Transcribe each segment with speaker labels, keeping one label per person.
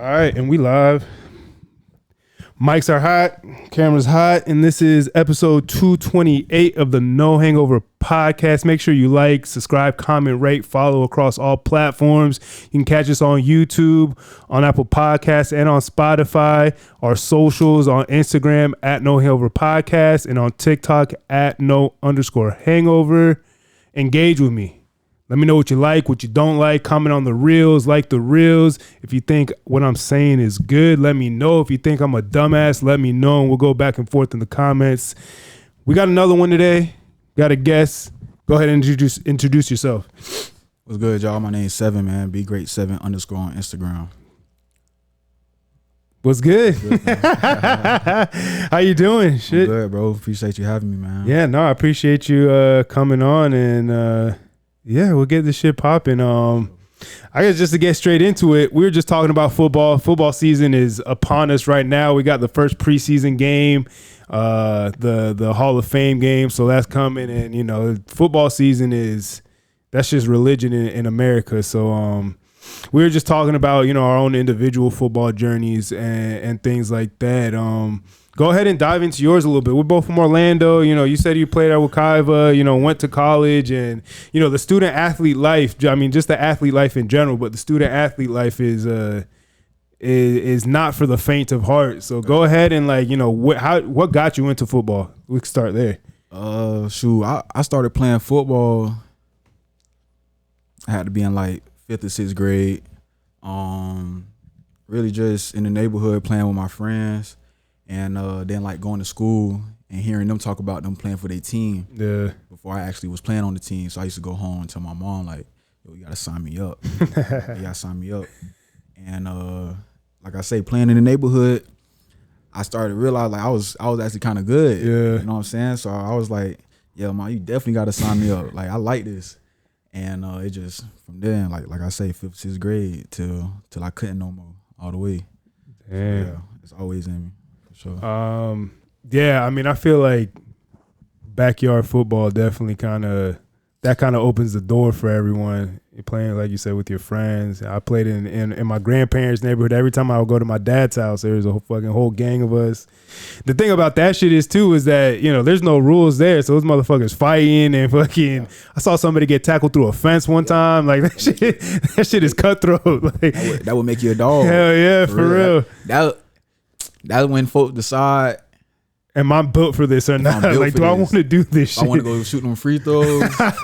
Speaker 1: All right, and we live. Mics are hot, cameras hot, and this is episode 228 of the No Hangover podcast. Make sure you like, subscribe, comment, rate, follow across all platforms. You can catch us on YouTube, on Apple Podcasts, and on Spotify. Our socials on Instagram at No Hangover Podcast and on TikTok at No_hangover. Engage with me. Let me know what you like, what you don't like. Comment on the reels, like the reels. If you think what I'm saying is good, let me know. If you think I'm a dumbass, let me know, and we'll go back and forth in the comments. We got another one today. Got a guest. Go ahead and introduce yourself.
Speaker 2: What's good, y'all? My name's Seven, man. Be great 7_ on Instagram.
Speaker 1: What's good? How you doing? Shit.
Speaker 2: I'm good, bro. Appreciate you having me, man.
Speaker 1: Yeah, no, I appreciate you coming on, and yeah, we'll get this shit popping. I guess just to get straight into it, we were just talking about football. Football season is upon us right now. We got the first preseason game, the Hall of Fame game, so that's coming. And you know, football season that's just religion in America. So we were just talking about, you know, our own individual football journeys and things like that. Go ahead and dive into yours a little bit. We're both from Orlando. You know, you said you played at Wekiva, you know, went to college, and, you know, the student athlete life, I mean, just the athlete life in general, but the student athlete life is not for the faint of heart. So go ahead and, like, you know, what got you into football? We can start there.
Speaker 2: I started playing football. I had to be in like 5th or 6th grade. Really just in the neighborhood playing with my friends. And then like going to school and hearing them talk about them playing for their team.
Speaker 1: Yeah.
Speaker 2: Before I actually was playing on the team. So I used to go home and tell my mom, like, yo, you gotta sign me up. You gotta sign me up. And like I say, playing in the neighborhood, I started to realize like I was actually kind of good.
Speaker 1: Yeah.
Speaker 2: You know what I'm saying? So I was like, yeah, mom, you definitely gotta sign me up. Like, I like this. And it just from then, like I say, 5th, 6th grade till I couldn't no more all the way.
Speaker 1: Damn.
Speaker 2: So, yeah, it's always in me. Sure.
Speaker 1: Yeah, I mean, I feel like backyard football definitely kind of opens the door for everyone. You're playing, like you said, with your friends. I played in my grandparents' neighborhood. Every time I would go to my dad's house, there was a whole gang of us. The thing about that shit is that, you know, there's no rules there, so those motherfuckers fighting and fucking. I saw somebody get tackled through a fence one time. Like that shit is cutthroat. Like
Speaker 2: that would make you a dog.
Speaker 1: Hell yeah, for real.
Speaker 2: That's when folk decide,
Speaker 1: am I built for this or not? Like, do I want to do this shit?
Speaker 2: I want to go shoot them free throws.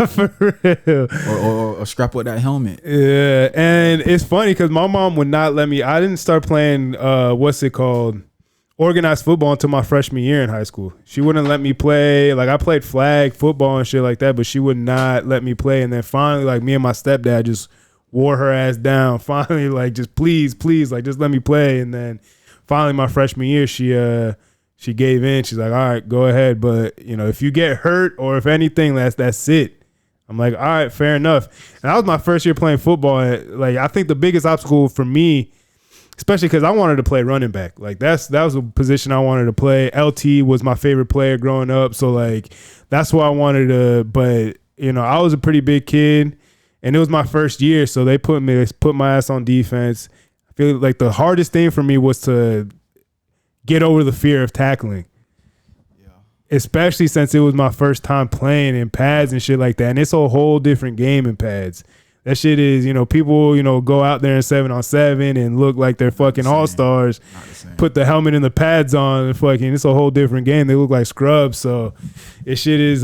Speaker 1: For real.
Speaker 2: Or scrap up that helmet.
Speaker 1: Yeah, and it's funny because my mom would not let me. I didn't start playing, organized football until my freshman year in high school. She wouldn't let me play. Like, I played flag football and shit like that, but she would not let me play. And then finally, like, me and my stepdad just wore her ass down. Finally, like, just please, like, just let me play. And then finally, my freshman year, she gave in. She's like, all right, go ahead. But, you know, if you get hurt or if anything, that's it. I'm like, all right, fair enough. And that was my first year playing football. Like, I think the biggest obstacle for me, especially because I wanted to play running back. Like, that was a position I wanted to play. LT was my favorite player growing up. So, like, that's what I wanted to. But, you know, I was a pretty big kid, and it was my first year. So they put my ass on defense. I feel like the hardest thing for me was to get over the fear of tackling. Yeah. Especially since it was my first time playing in pads and shit like that. And it's a whole different game in pads. That shit is, you know, people, you know, go out there in 7-on-7 and look like they're fucking all-stars, put the helmet and the pads on, and fucking, it's a whole different game. They look like scrubs. So this shit is,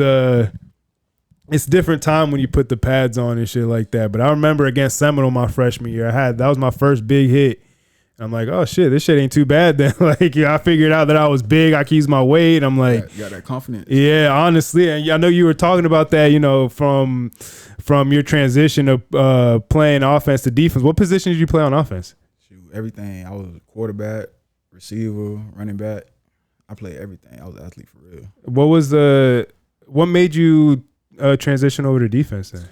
Speaker 1: it's different time when you put the pads on and shit like that. But I remember against Seminole my freshman year, that was my first big hit. I'm like, oh shit, this shit ain't too bad then. Like, yeah, I figured out that I was big. I could use my weight. I'm like,
Speaker 2: you got that confidence.
Speaker 1: Yeah, honestly, and I know you were talking about that, you know, from your transition of playing offense to defense. What position did you play on offense?
Speaker 2: Shoot, everything. I was a quarterback, receiver, running back. I played everything. I was an athlete for real.
Speaker 1: What made you transition over to defense then?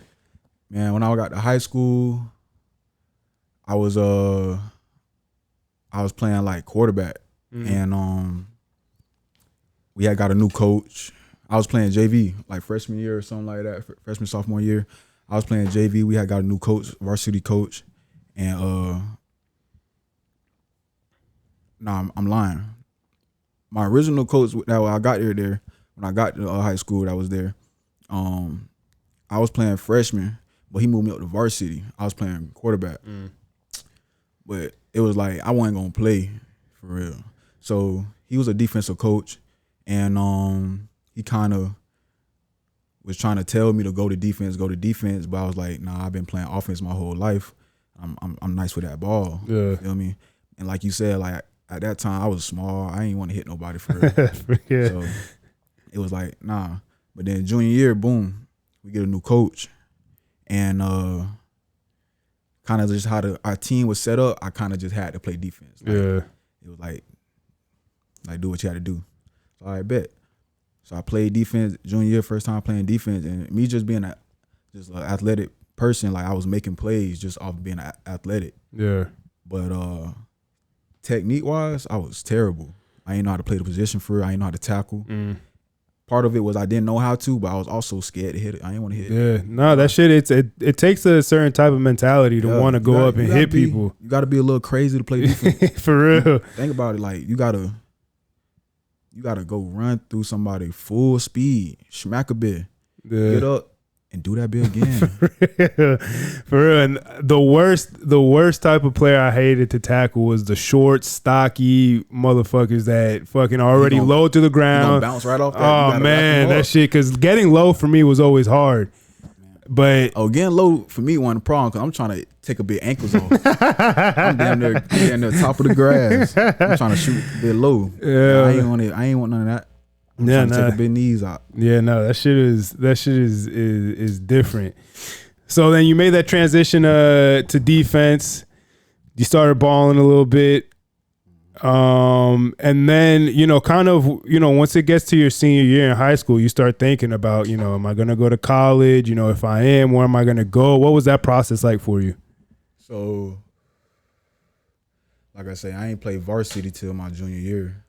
Speaker 2: Man, when I got to high school, I was playing like quarterback, and we had got a new coach. I was playing JV like freshman year or something like that, freshman sophomore year. I was playing JV. We had got a new coach, varsity coach, and Nah, I'm lying. My original coach that I got there when I got to high school that was there, I was playing freshman, but he moved me up to varsity. I was playing quarterback. But it was like I wasn't gonna play for real. So he was a defensive coach, and he kind of was trying to tell me to go to defense. But I was like, nah, I've been playing offense my whole life. I'm nice with that ball.
Speaker 1: Yeah.
Speaker 2: You feel me? And like you said, like at that time I was small. I ain't want to hit nobody for real.
Speaker 1: Yeah.
Speaker 2: So it was like, nah. But then junior year, boom, we get a new coach, and kind of just how our team was set up, I kind of just had to play defense. Like,
Speaker 1: Yeah.
Speaker 2: It was like do what you had to do. So I bet. So I played defense junior year, first time playing defense, and me just being an athletic person, like I was making plays just off being athletic.
Speaker 1: Yeah.
Speaker 2: But technique wise, I was terrible. I didn't know how to play the position for it. I didn't know how to tackle. Part of it was I didn't know how to, but I was also scared to hit it. I didn't want to hit it.
Speaker 1: Yeah, no, that shit. It takes a certain type of mentality to want to go up and hit people.
Speaker 2: You got to be a little crazy to play defense.
Speaker 1: For real.
Speaker 2: Think about it. Like you gotta go run through somebody full speed, smack a bit, get up, and do that bit again.
Speaker 1: For real. And the worst type of player I hated to tackle was the short, stocky motherfuckers that fucking already low to the ground.
Speaker 2: Bounce right off that.
Speaker 1: Oh man, that shit. Because getting low for me was always hard. But
Speaker 2: getting low for me wasn't a problem because I'm trying to take a bit ankles off. I'm down there top of the grass. I'm trying to shoot a bit low.
Speaker 1: Yeah,
Speaker 2: I ain't want none of that. I'm trying to take a bit knees out.
Speaker 1: Yeah, no, that shit is different. So then you made that transition to defense. You started balling a little bit. And then, kind of, once it gets to your senior year in high school, you start thinking about, am I going to go to college? If I am, where am I going to go? What was that process like for you?
Speaker 2: So, like I say, I ain't played varsity till my junior year.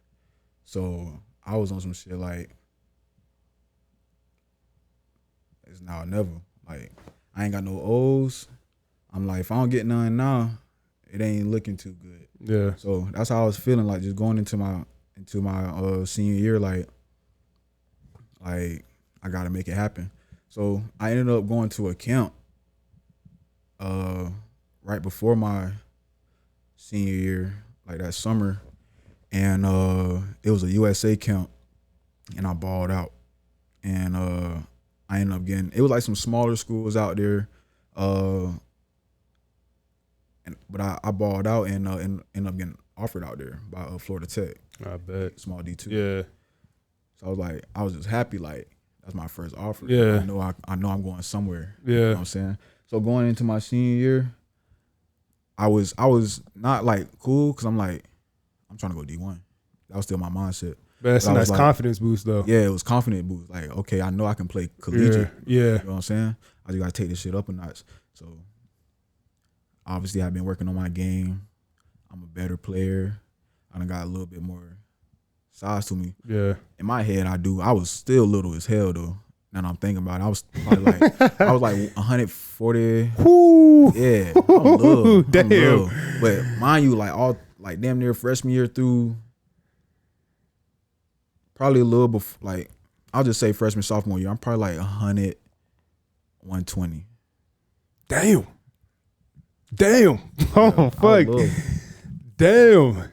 Speaker 2: So I was on some shit like, it's now or never. Like, I ain't got no O's. I'm like, if I don't get none now, it ain't looking too good.
Speaker 1: Yeah.
Speaker 2: So that's how I was feeling, like just going into my senior year, like I gotta make it happen. So I ended up going to a camp right before my senior year, like that summer, and it was a USA camp, and I balled out, and I ended up getting, it was like some smaller schools out there, but I balled out and ended up getting offered out there by Florida Tech.
Speaker 1: I bet.
Speaker 2: Small D2.
Speaker 1: Yeah.
Speaker 2: So I was just happy, like that's my first offer.
Speaker 1: Yeah.
Speaker 2: I know I'm going somewhere.
Speaker 1: Yeah.
Speaker 2: You know what I'm saying? So going into my senior year, I was not like cool because I'm like, I'm trying to go D1. That was still my mindset.
Speaker 1: But that's a nice confidence boost though.
Speaker 2: Yeah, it was confidence boost. Like, okay, I know I can play collegiate.
Speaker 1: Yeah.
Speaker 2: You know what I'm saying? I just gotta take this shit up a notch. So obviously I've been working on my game. I'm a better player. I done got a little bit more size to me.
Speaker 1: Yeah.
Speaker 2: In my head, I was still little as hell though. Now that I'm thinking about it, I was probably like 140.
Speaker 1: Woo.
Speaker 2: Yeah. I'm little.
Speaker 1: Damn.
Speaker 2: I'm little. But mind you, like damn near freshman year through, probably a little before, like I'll just say freshman, sophomore year, I'm probably like 100, 120.
Speaker 1: Damn. Oh, fuck. Damn.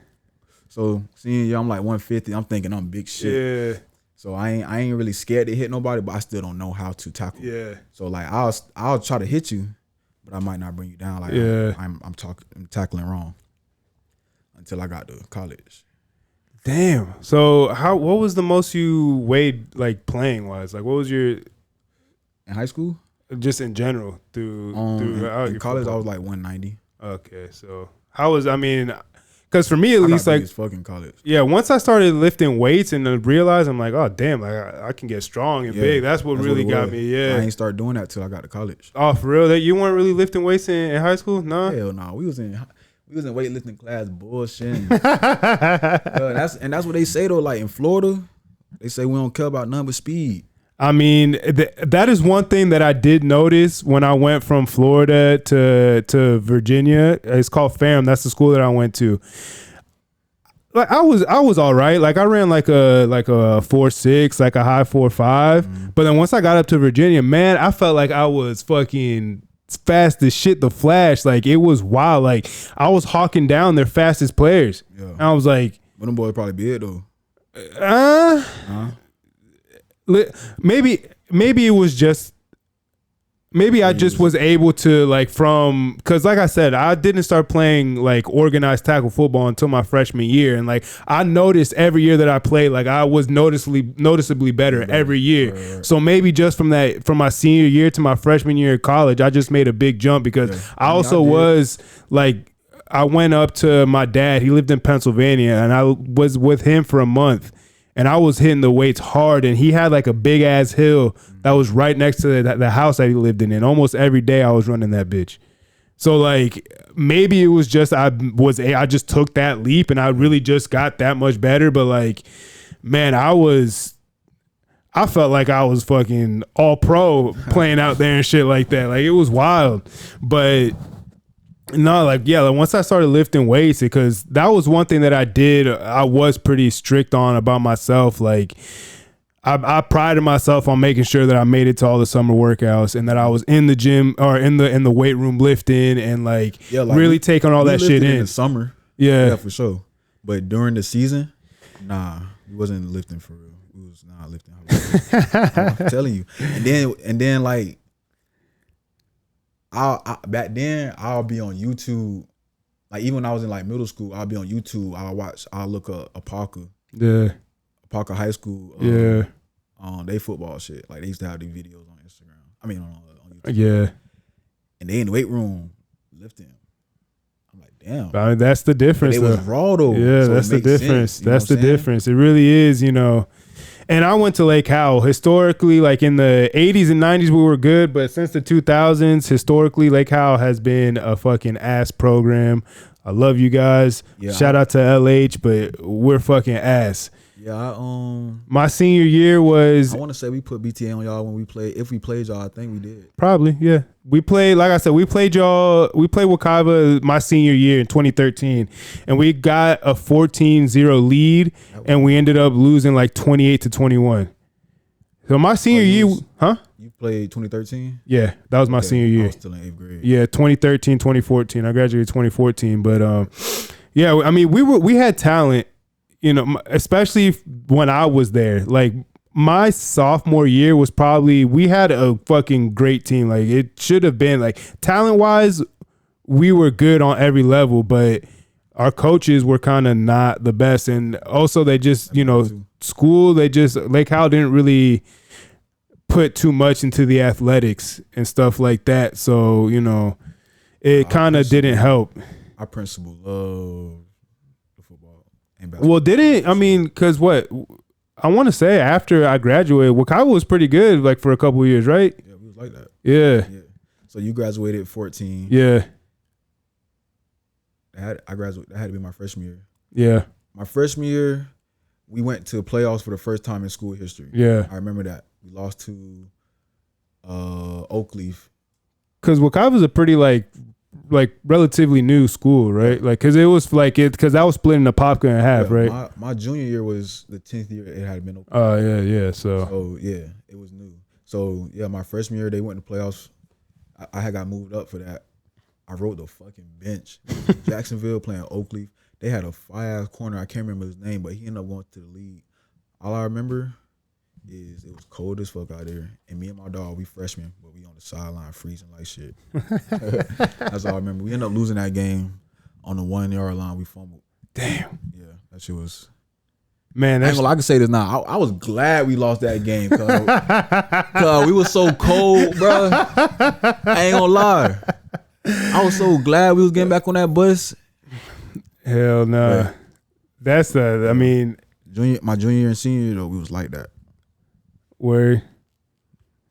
Speaker 2: So senior year, I'm like 150. I'm thinking I'm big shit.
Speaker 1: Yeah.
Speaker 2: So I ain't really scared to hit nobody, but I still don't know how to tackle.
Speaker 1: Yeah.
Speaker 2: So like I'll try to hit you, but I might not bring you down. Like
Speaker 1: yeah.
Speaker 2: I'm tackling wrong until I got to college.
Speaker 1: Damn. So what was the most you weighed like playing wise? Like what was your
Speaker 2: in high school?
Speaker 1: Just in general through
Speaker 2: in college I was like 190.
Speaker 1: Okay, so because for me at least, like
Speaker 2: fucking college.
Speaker 1: Yeah, once I started lifting weights and realized I'm like, oh damn, like I can get strong and big. That's what really got me. Yeah,
Speaker 2: I ain't start doing that till I got to college.
Speaker 1: Oh, for real? That you weren't really lifting weights in high school? No.
Speaker 2: Hell no. We was in weightlifting class bullshitting. That's what they say though. Like in Florida, they say we don't care about none but speed.
Speaker 1: I mean, that is one thing that I did notice when I went from Florida to Virginia. It's called FAM. That's the school that I went to. like I was all right. Like I ran like a 4.6, like a high 4.5. But then once I got up to Virginia, man, I felt like I was fucking fast as shit. The Flash, like it was wild. Like I was hawking down their fastest players.
Speaker 2: Yeah.
Speaker 1: And I was like,
Speaker 2: but them boys probably big though.
Speaker 1: Maybe it was just. Maybe I just was able to because like I said, I didn't start playing like organized tackle football until my freshman year, and like I noticed every year that I played, like I was noticeably better every year. Right. So maybe just from my senior year to my freshman year of college, I just made a big jump because I also was like I went up to my dad. He lived in Pennsylvania, and I was with him for a month. And I was hitting the weights hard, and he had like a big ass hill that was right next to the house that he lived in. And almost every day I was running that bitch. So like maybe it was just I just took that leap and I really just got that much better. But like, man, I felt like I was fucking all pro playing out there and shit like that. Like it was wild. But no, like once I started lifting weights, because that was one thing that I did. I was pretty strict on about myself. Like I prided myself on making sure that I made it to all the summer workouts and that I was in the gym or in the weight room lifting and like really taking all that shit in
Speaker 2: the summer. Yeah, for sure. But during the season, nah, we wasn't lifting for real. We was not lifting. I'm telling you. And then like. Back then I'll be on YouTube, like even when I was in like middle school, I'll be on YouTube. I'll look up Apaka High School. They football shit. Like they used to have these videos on Instagram. I mean on YouTube. Yeah. And they in the weight room lifting. I'm like, damn.
Speaker 1: I mean, that's the difference.
Speaker 2: But it was raw though.
Speaker 1: Yeah, so that's the difference. Sense, that's the difference. It really is, And I went to Lake Howell. Historically, like in the 80s and 90s, we were good. But since the 2000s, historically, Lake Howell has been a fucking ass program. I love you guys. Yeah. Shout out to LH, but we're fucking ass.
Speaker 2: Yeah,
Speaker 1: my senior year was.
Speaker 2: I want to say we put BTA on y'all when we played. If we played y'all, I think we did.
Speaker 1: Probably, yeah. We played, like I said, we played y'all. We played Wakava my senior year in 2013, and we got a 14-0 lead, and we ended up losing like 28-21. So my senior year, huh?
Speaker 2: You played 2013?
Speaker 1: Yeah, that was my senior year.
Speaker 2: I was still in 8th grade.
Speaker 1: Yeah, 2013, 2014. I graduated 2014, but yeah, I mean, we had talent. Especially when I was there, like my sophomore year was probably, we had a fucking great team. Like it should have been like talent wise, we were good on every level, but our coaches were kind of not the best. And also they just, Lake Howell didn't really put too much into the athletics and stuff like that. So, it kind of didn't help.
Speaker 2: Our principal loved the football.
Speaker 1: Well, because what I want to say after I graduated, Wakaiwa was pretty good, like for a couple of years, right?
Speaker 2: Yeah, we was like that.
Speaker 1: Yeah.
Speaker 2: So you graduated at 14.
Speaker 1: Yeah.
Speaker 2: I graduated. That had to be my freshman year.
Speaker 1: Yeah.
Speaker 2: My freshman year, we went to playoffs for the first time in school history.
Speaker 1: Yeah.
Speaker 2: I remember that. We lost to Oakleaf.
Speaker 1: Because Wakaiwa was a pretty like relatively new school, right? Like, cause it was like cause that was split into Popka in half, right?
Speaker 2: My junior year was the 10th year it had been open.
Speaker 1: Oh yeah.
Speaker 2: So yeah, it was new. So yeah, my freshman year they went to playoffs. I had got moved up for that. I rode the fucking bench. Jacksonville playing Oakleaf. They had a fire ass corner. I can't remember his name, but he ended up going to the league. All I remember is it was cold as fuck out there, and me and my dog, we freshmen, but we on the sideline freezing like shit. That's all I remember. We ended up losing that game on the 1 yard line. We fumbled.
Speaker 1: Damn.
Speaker 2: Yeah, that shit was.
Speaker 1: Man,
Speaker 2: I can say this now. I was glad we lost that game, cause we was so cold, bro. I ain't gonna lie. I was so glad we was getting back on that bus.
Speaker 1: Hell no. Nah. That's I mean,
Speaker 2: my junior and senior year though, we was like that.
Speaker 1: Where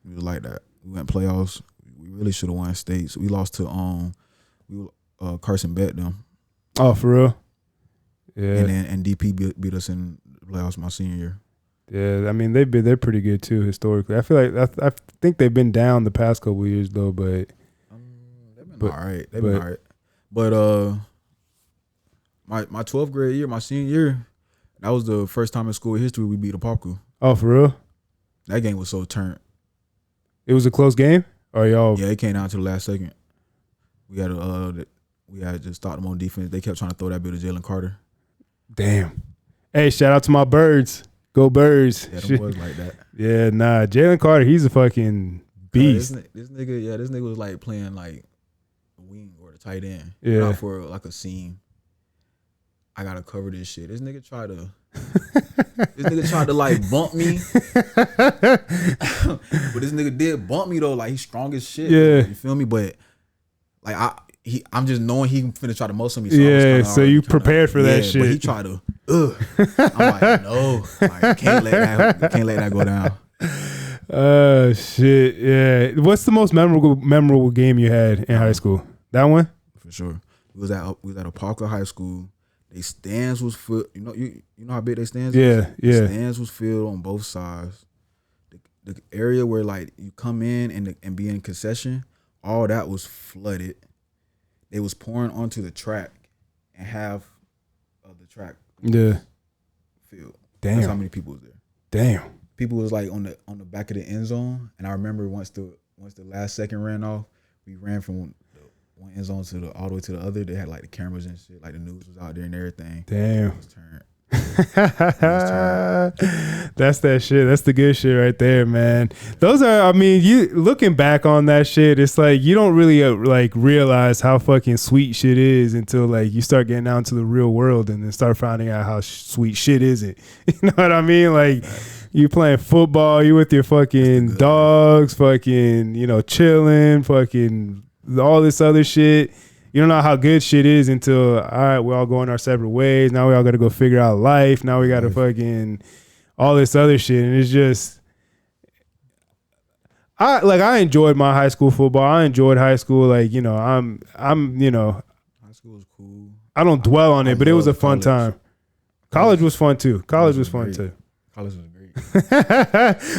Speaker 2: we was like that. We went playoffs. We really should have won states. We lost to Carson Bet them.
Speaker 1: Oh, for real? Yeah.
Speaker 2: And DP beat us in the playoffs my senior year.
Speaker 1: Yeah, I mean they're pretty good too historically. I feel like I think they've been down the past couple of years though, but
Speaker 2: they've been all right. They've been all right. But my 12th grade year, my senior year, that was the first time in school history we beat a Parkville.
Speaker 1: Oh, for real?
Speaker 2: That game was so turned.
Speaker 1: It was a close game? Or y'all?
Speaker 2: Yeah, it came down to the last second. We had to just stop them on defense. They kept trying to throw that bit of Jalen Carter.
Speaker 1: Damn. Hey, shout out to my birds. Go Birds.
Speaker 2: Yeah, them boys like that.
Speaker 1: Yeah, nah. Jalen Carter, he's a fucking beast.
Speaker 2: This nigga was like playing like a wing or the tight end.
Speaker 1: Yeah.
Speaker 2: Not for like a seam. I gotta cover this shit. This nigga tried to like bump me. But this nigga did bump me though. Like he's strong as shit.
Speaker 1: Yeah.
Speaker 2: You feel me? But like I'm just knowing he finna try to muscle me.
Speaker 1: So yeah, so you prepared for that shit.
Speaker 2: But he tried to I'm like, no. Like, can't let that go down.
Speaker 1: Shit. Yeah. What's the most memorable game you had in high school? That one?
Speaker 2: For sure. We was at a Parker High School. They stands was filled. You know how big they stands is?
Speaker 1: Yeah.
Speaker 2: The stands was filled on both sides. The area where like you come in and be in concession, all that was flooded. They was pouring onto the track, and half of the track filled.
Speaker 1: Damn.
Speaker 2: That's how many people was there.
Speaker 1: Damn.
Speaker 2: People was like on the back of the end zone, and I remember once the last second ran off, we ran from one end zone all the way to the other. They had like the cameras and shit, like the news was out there and everything.
Speaker 1: Damn.
Speaker 2: It was turned.
Speaker 1: That's that shit. That's the good shit right there, man. Those are, I mean, you looking back on that shit, it's like you don't really like realize how fucking sweet shit is until like you start getting out into the real world and then start finding out how sweet shit isn't. You know what I mean? Like you playing football, you with your fucking dogs, fucking, chilling, fucking all this other shit. You don't know how good shit is until, all right, we're all going our separate ways. Now we all got to go figure out life. Now we got to fucking all this other shit. And it's just, I enjoyed my high school football. I enjoyed high school. Like, I'm
Speaker 2: high school was cool.
Speaker 1: I don't dwell on it, but it was a fun
Speaker 2: college.
Speaker 1: time. College was fun too. College was fun
Speaker 2: great.
Speaker 1: too.
Speaker 2: College was great.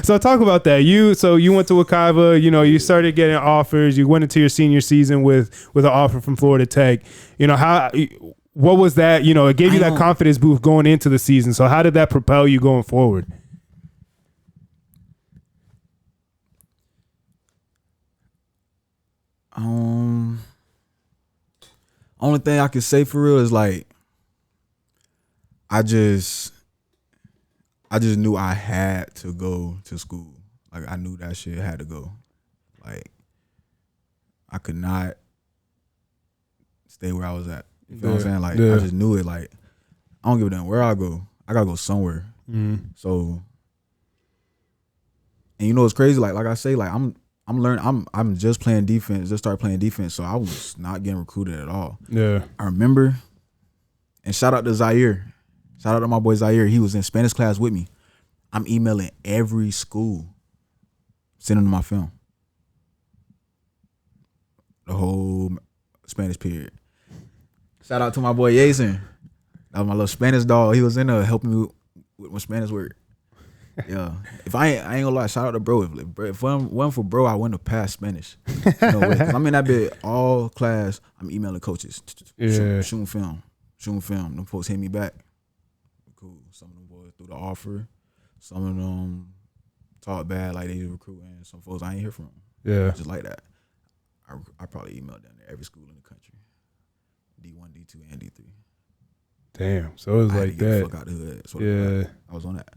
Speaker 1: So talk about that. You went to Wekiva, you started getting offers. You went into your senior season with an offer from Florida Tech. What was that? It gave you that confidence boost going into the season. So how did that propel you going forward?
Speaker 2: Only thing I can say for real is like I just knew I had to go to school. Like I knew that shit had to go. Like I could not stay where I was at. You feel what I'm saying? Like I just knew it. Like I don't give a damn where I go. I gotta go somewhere.
Speaker 1: Mm-hmm.
Speaker 2: So, and what's crazy? Like I say, like I'm learning. I'm just playing defense. Just started playing defense. So I was not getting recruited at all.
Speaker 1: Yeah.
Speaker 2: I remember, and shout out to Zaire. Shout out to my boy Zaire. He was in Spanish class with me. I'm emailing every school, sending them my film. The whole Spanish period. Shout out to my boy Jason. That was my little Spanish dog. He was in there helping me with my Spanish work. Yeah. If I ain't gonna lie, shout out to bro. If it wasn't for bro, I wouldn't have passed Spanish. No way. 'Cause I'm in that bit all class. I'm emailing coaches.
Speaker 1: Yeah.
Speaker 2: Shooting film. Them folks hit me back. Cool. Some of them boys threw the offer. Some of them talk bad like they recruiting. Some folks I ain't hear from.
Speaker 1: Yeah.
Speaker 2: Just like that. I probably emailed down there every school in the country. D1, D2, and D3.
Speaker 1: Damn. So it was like that.
Speaker 2: Fuck out the hood. So
Speaker 1: yeah.
Speaker 2: I was on that.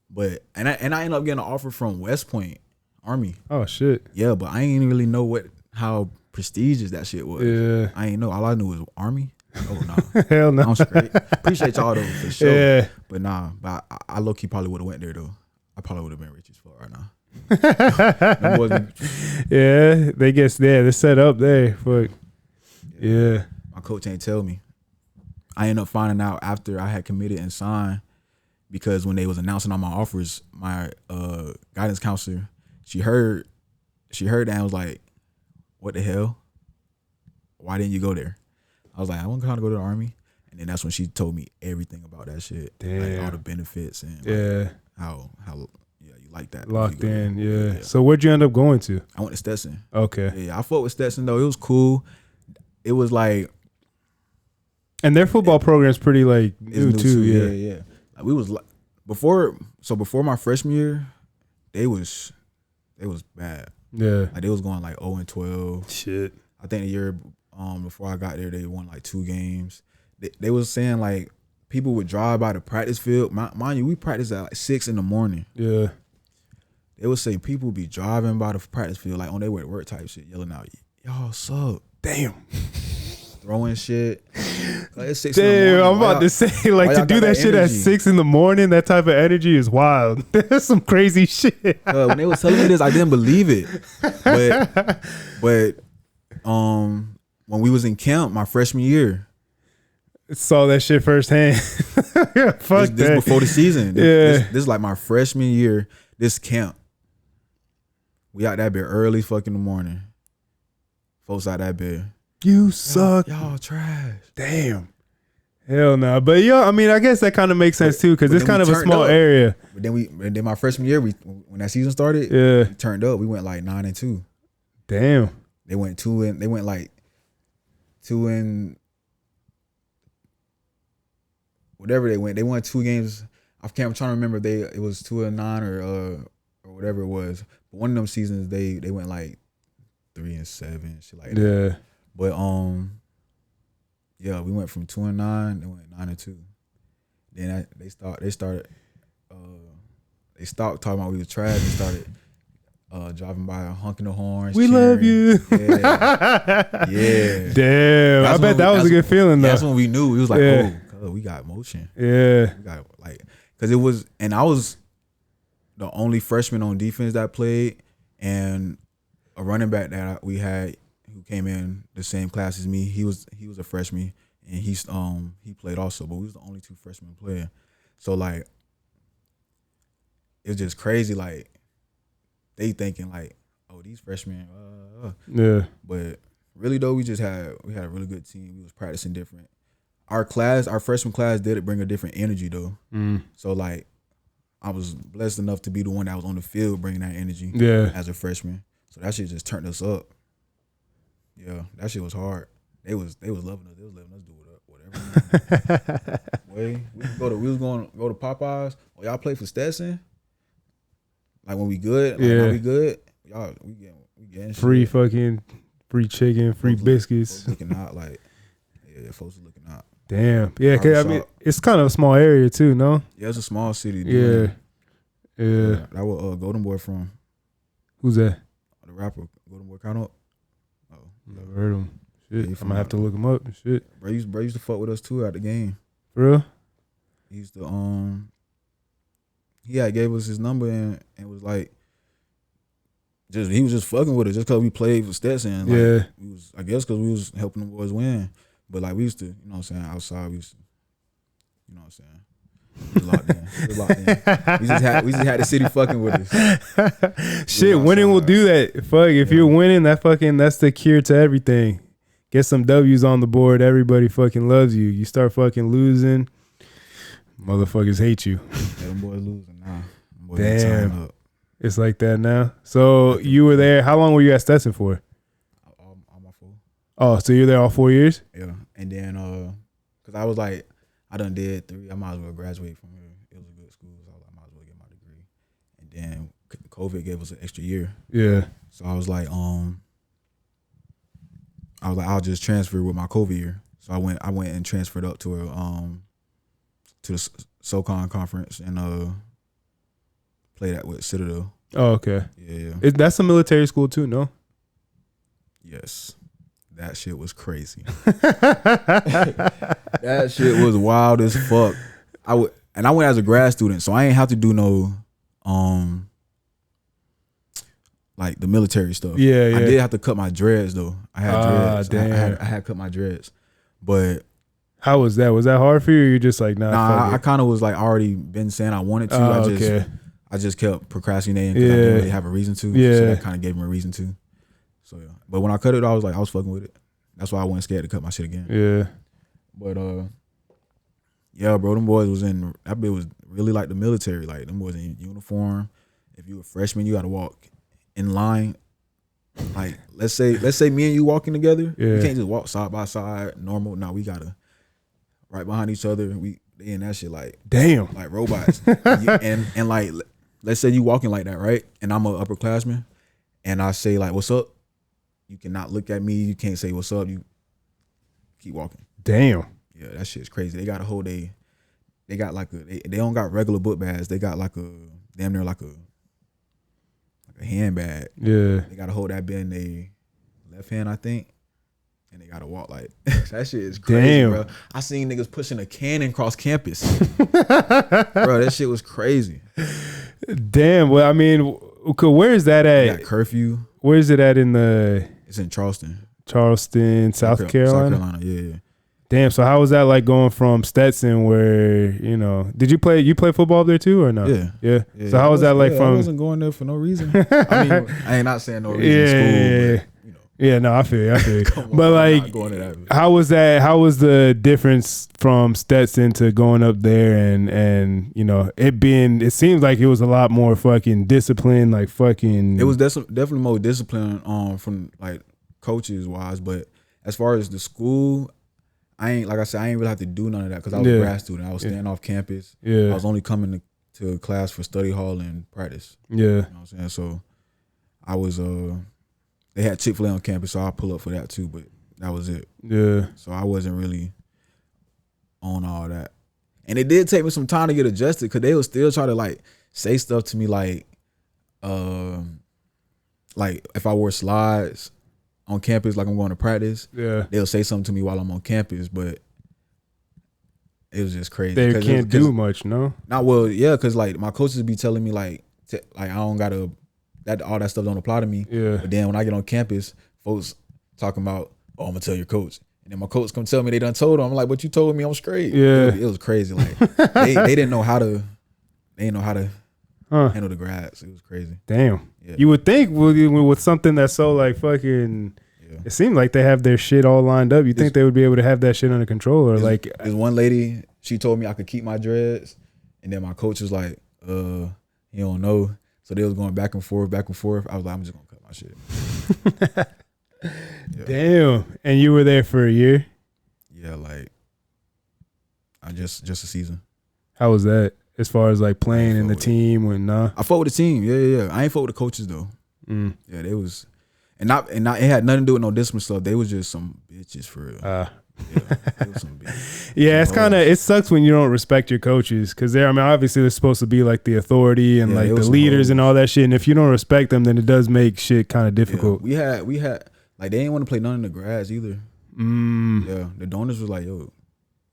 Speaker 2: But and I ended up getting an offer from West Point Army.
Speaker 1: Oh shit.
Speaker 2: Yeah, but I ain't really know how prestigious that shit was.
Speaker 1: Yeah.
Speaker 2: I ain't know. All I knew was Army. Oh no.
Speaker 1: Hell no.
Speaker 2: I'm straight. Appreciate y'all though for sure.
Speaker 1: Yeah.
Speaker 2: But nah. But I low key probably would have went there though. I probably would have been rich as fuck right now.
Speaker 1: Yeah, they're set up there. Fuck. Yeah.
Speaker 2: My coach ain't tell me. I ended up finding out after I had committed and signed, because when they was announcing all my offers, my guidance counselor, she heard that and was like, "What the hell? Why didn't you go there?" I was like, "I wasn't trying to go to the Army." And then that's when she told me everything about that shit.
Speaker 1: Damn.
Speaker 2: Like all the benefits and how you like that.
Speaker 1: Locked in, yeah. So where'd you end up going to?
Speaker 2: I went to Stetson.
Speaker 1: Okay.
Speaker 2: Yeah, I fought with Stetson though. It was cool. It was like
Speaker 1: And their football program's pretty like
Speaker 2: It's
Speaker 1: new too.
Speaker 2: Yeah. Like, we was like before my freshman year, they was bad.
Speaker 1: Yeah.
Speaker 2: Like they was going like 0-12.
Speaker 1: Shit.
Speaker 2: I think the year before I got there, they won like 2 games. They was saying like people would drive by the practice field. Mind you, we practice at like 6 in the morning.
Speaker 1: Yeah.
Speaker 2: They would say people would be driving by the practice field like on their way to work type shit, yelling out, "Y'all suck."
Speaker 1: Damn.
Speaker 2: Throwing shit. Like, it's 6
Speaker 1: Damn,
Speaker 2: in the morning.
Speaker 1: I'm about to say, like, to do that shit at 6 in the morning, that type of energy is wild. That's some crazy shit.
Speaker 2: When they was telling me this, I didn't believe it. But when we was in camp my freshman year,
Speaker 1: saw that shit firsthand. Fuck
Speaker 2: this before the season.
Speaker 1: Yeah.
Speaker 2: This is like my freshman year, this camp. We out that bed early fucking in the morning. Folks out that bed.
Speaker 1: You suck.
Speaker 2: Y'all trash.
Speaker 1: Damn. Hell no. But yeah, I mean, I guess that kind of makes sense too, because it's kind of a small area.
Speaker 2: But then my freshman year, when that season started, we turned up. We went like 9-2.
Speaker 1: Damn.
Speaker 2: They went 2 and they went like 2 and whatever they went. They won 2 games. I'm trying to remember it was 2-9 or whatever it was. But one of them seasons they went like 3-7, shit like that.
Speaker 1: Yeah.
Speaker 2: But we went from 2-9, they went 9-2. Then they stopped talking about we was trash. They started driving by honking the horns.
Speaker 1: We
Speaker 2: cheering.
Speaker 1: love you.
Speaker 2: Yeah.
Speaker 1: Damn. I bet that was a good feeling though.
Speaker 2: That's when we knew. We was like, oh, we got motion.
Speaker 1: Yeah.
Speaker 2: We got like, cause it was, and I was the only freshman on defense that played, and a running back that we had who came in the same class as me. He was a freshman, and he played also, but we was the only 2 freshmen playing. So like, it was just crazy. Like they thinking like, oh, these freshmen,
Speaker 1: yeah.
Speaker 2: But really though, we had a really good team. We was practicing different. Our freshman class did bring a different energy though. So like, I was blessed enough to be the one that was on the field bringing that energy. As a freshman. So that shit just turned us up. Yeah, that shit was hard. They was loving us. They was letting us do whatever. We was going to go to Popeyes. Oh, y'all play for Stetson? Like when we good? Like when we good? Y'all, we getting
Speaker 1: free
Speaker 2: shit.
Speaker 1: Fucking free chicken, free biscuits.
Speaker 2: Folks looking out like, folks are looking out.
Speaker 1: Damn. Yeah, cause I mean, it's kind of a small area too, no?
Speaker 2: Yeah, it's a small city.
Speaker 1: Dude. Yeah.
Speaker 2: That was Golden Boy from.
Speaker 1: Who's that?
Speaker 2: The rapper Golden Boy Count Up. Oh,
Speaker 1: never heard him. Shit,
Speaker 2: Yeah,
Speaker 1: I'm gonna have to look him up and shit.
Speaker 2: Bro used to fuck with us too at the game.
Speaker 1: For real?
Speaker 2: He used to he had gave us his number and was like, he was just fucking with us just cause we played for Stetson. Like, I guess cause we was helping the boys win. But like we used to, you know what I'm saying, outside we used to, you know what I'm saying. We locked in. We just had the city fucking with us.
Speaker 1: Shit, winning will do that. Fuck, if you're winning, that's the cure to everything. Get some W's on the board. Everybody fucking loves you. You start fucking losing, motherfuckers hate you.
Speaker 2: Yeah, them boys losing now.
Speaker 1: Damn. It's like that now. So you were there. How long were you at Stetson for?
Speaker 2: All my 4.
Speaker 1: Oh, so you're there all 4 years?
Speaker 2: Yeah. And then cause I was like, I done did 3. I might as well graduate from here. It was a good school, so I was like, I might as well get my degree. And then COVID gave us an extra year.
Speaker 1: Yeah.
Speaker 2: So I was like, I'll just transfer with my COVID year. So I went and transferred up to the SoCon conference and played that with Citadel.
Speaker 1: Oh, okay.
Speaker 2: Yeah.
Speaker 1: That's a military school too, no?
Speaker 2: Yes. That shit was crazy. That shit was wild as fuck. I went as a grad student, so I ain't have to do no like the military stuff.
Speaker 1: Yeah.
Speaker 2: I did have to cut my dreads though. I had dreads.
Speaker 1: Damn.
Speaker 2: I had cut my dreads. But
Speaker 1: how was that? Was that hard for you? Or you're just like,
Speaker 2: nah, I kind of was like already been saying I wanted to. I just kept procrastinating because I didn't really have a reason to.
Speaker 1: Yeah.
Speaker 2: So that kind of gave me a reason to. So yeah. But when I cut it, I was fucking with it. That's why I wasn't scared to cut my shit again.
Speaker 1: Yeah.
Speaker 2: But yeah, bro, them boys that bit was really like the military. Like them boys in uniform. If you a freshman, you gotta walk in line. Like let's say me and you walking together.
Speaker 1: Yeah.
Speaker 2: We can't just walk side by side normal. No, we gotta right behind each other. They in that shit like
Speaker 1: damn,
Speaker 2: like robots. and like, let's say you walking like that, right? And I'm a upperclassman, and I say like, "What's up?" You cannot look at me. You can't say "What's up." You keep walking.
Speaker 1: Damn.
Speaker 2: Yeah, that shit's crazy. They got a whole day. They got like they don't got regular book bags. They got like a damn near like a handbag.
Speaker 1: Yeah.
Speaker 2: They gotta hold that bit in their left hand, I think. And they gotta walk like that shit is crazy,
Speaker 1: damn.
Speaker 2: bro. I seen niggas pushing a cannon across campus. Bro, that shit was crazy.
Speaker 1: Damn. Well, I mean, where is that at?
Speaker 2: Got curfew.
Speaker 1: Where is it at in the?
Speaker 2: It's in Charleston,
Speaker 1: South Carolina.
Speaker 2: South Carolina, yeah.
Speaker 1: Damn. So how was that like going from Stetson, where did you play football up there too or no?
Speaker 2: Yeah.
Speaker 1: So how was that like from?
Speaker 2: I wasn't going there for no reason. I mean, I ain't not saying no reason.
Speaker 1: Yeah.
Speaker 2: School, but,
Speaker 1: Yeah, no, I feel you. But like,
Speaker 2: going to that.
Speaker 1: how was that? How was the difference from Stetson to going up there and it seems like it was a lot more fucking discipline, like fucking.
Speaker 2: It was definitely more discipline from like coaches wise, but as far as the school, I ain't really have to do none of that because I was a grad student. I was staying off campus.
Speaker 1: Yeah,
Speaker 2: I was only coming to class for study hall and practice.
Speaker 1: Yeah,
Speaker 2: you know what I'm saying. So I was they had Chick-fil-A on campus, so I pull up for that too, but that was it.
Speaker 1: Yeah.
Speaker 2: So I wasn't really on all that. And it did take me some time to get adjusted because they would still try to like say stuff to me like if I wore slides on campus, like I'm going to practice, they'll say something to me while I'm on campus, but it was just crazy.
Speaker 1: They can't do much, no?
Speaker 2: Not well, yeah, because like my coaches be telling me like I don't gotta, that all that stuff don't apply to me.
Speaker 1: Yeah.
Speaker 2: But then when I get on campus, folks talking about, oh, I'm gonna tell your coach. And then my coach come tell me they done told him. I'm like, but you told me I'm straight.
Speaker 1: Yeah.
Speaker 2: It was crazy. Like they didn't know how to handle the grads. It was crazy.
Speaker 1: Damn.
Speaker 2: Yeah.
Speaker 1: You would think with something that's so like fucking, it seemed like they have their shit all lined up. You think they would be able to have that shit under control, or like?
Speaker 2: There's one lady, she told me I could keep my dreads, and then my coach was like, you don't know. So they was going back and forth. I was like, I'm just gonna cut my shit. Yeah.
Speaker 1: Damn. And you were there for a year?
Speaker 2: Yeah, like I just a season.
Speaker 1: How was that? As far as like playing in the team when
Speaker 2: I fought with the team. Yeah. I ain't fought with the coaches though. Yeah, they was and not it had nothing to do with no discipline stuff. They was just some bitches for real. They was some bitches.
Speaker 1: Yeah, it's kind of, it sucks when you don't respect your coaches because obviously they're supposed to be like the authority and like the leaders and all that shit. And if you don't respect them, then it does make shit kind of difficult.
Speaker 2: Yeah, we had like they didn't want to play none in the grass either. Yeah, the donors was like, yo,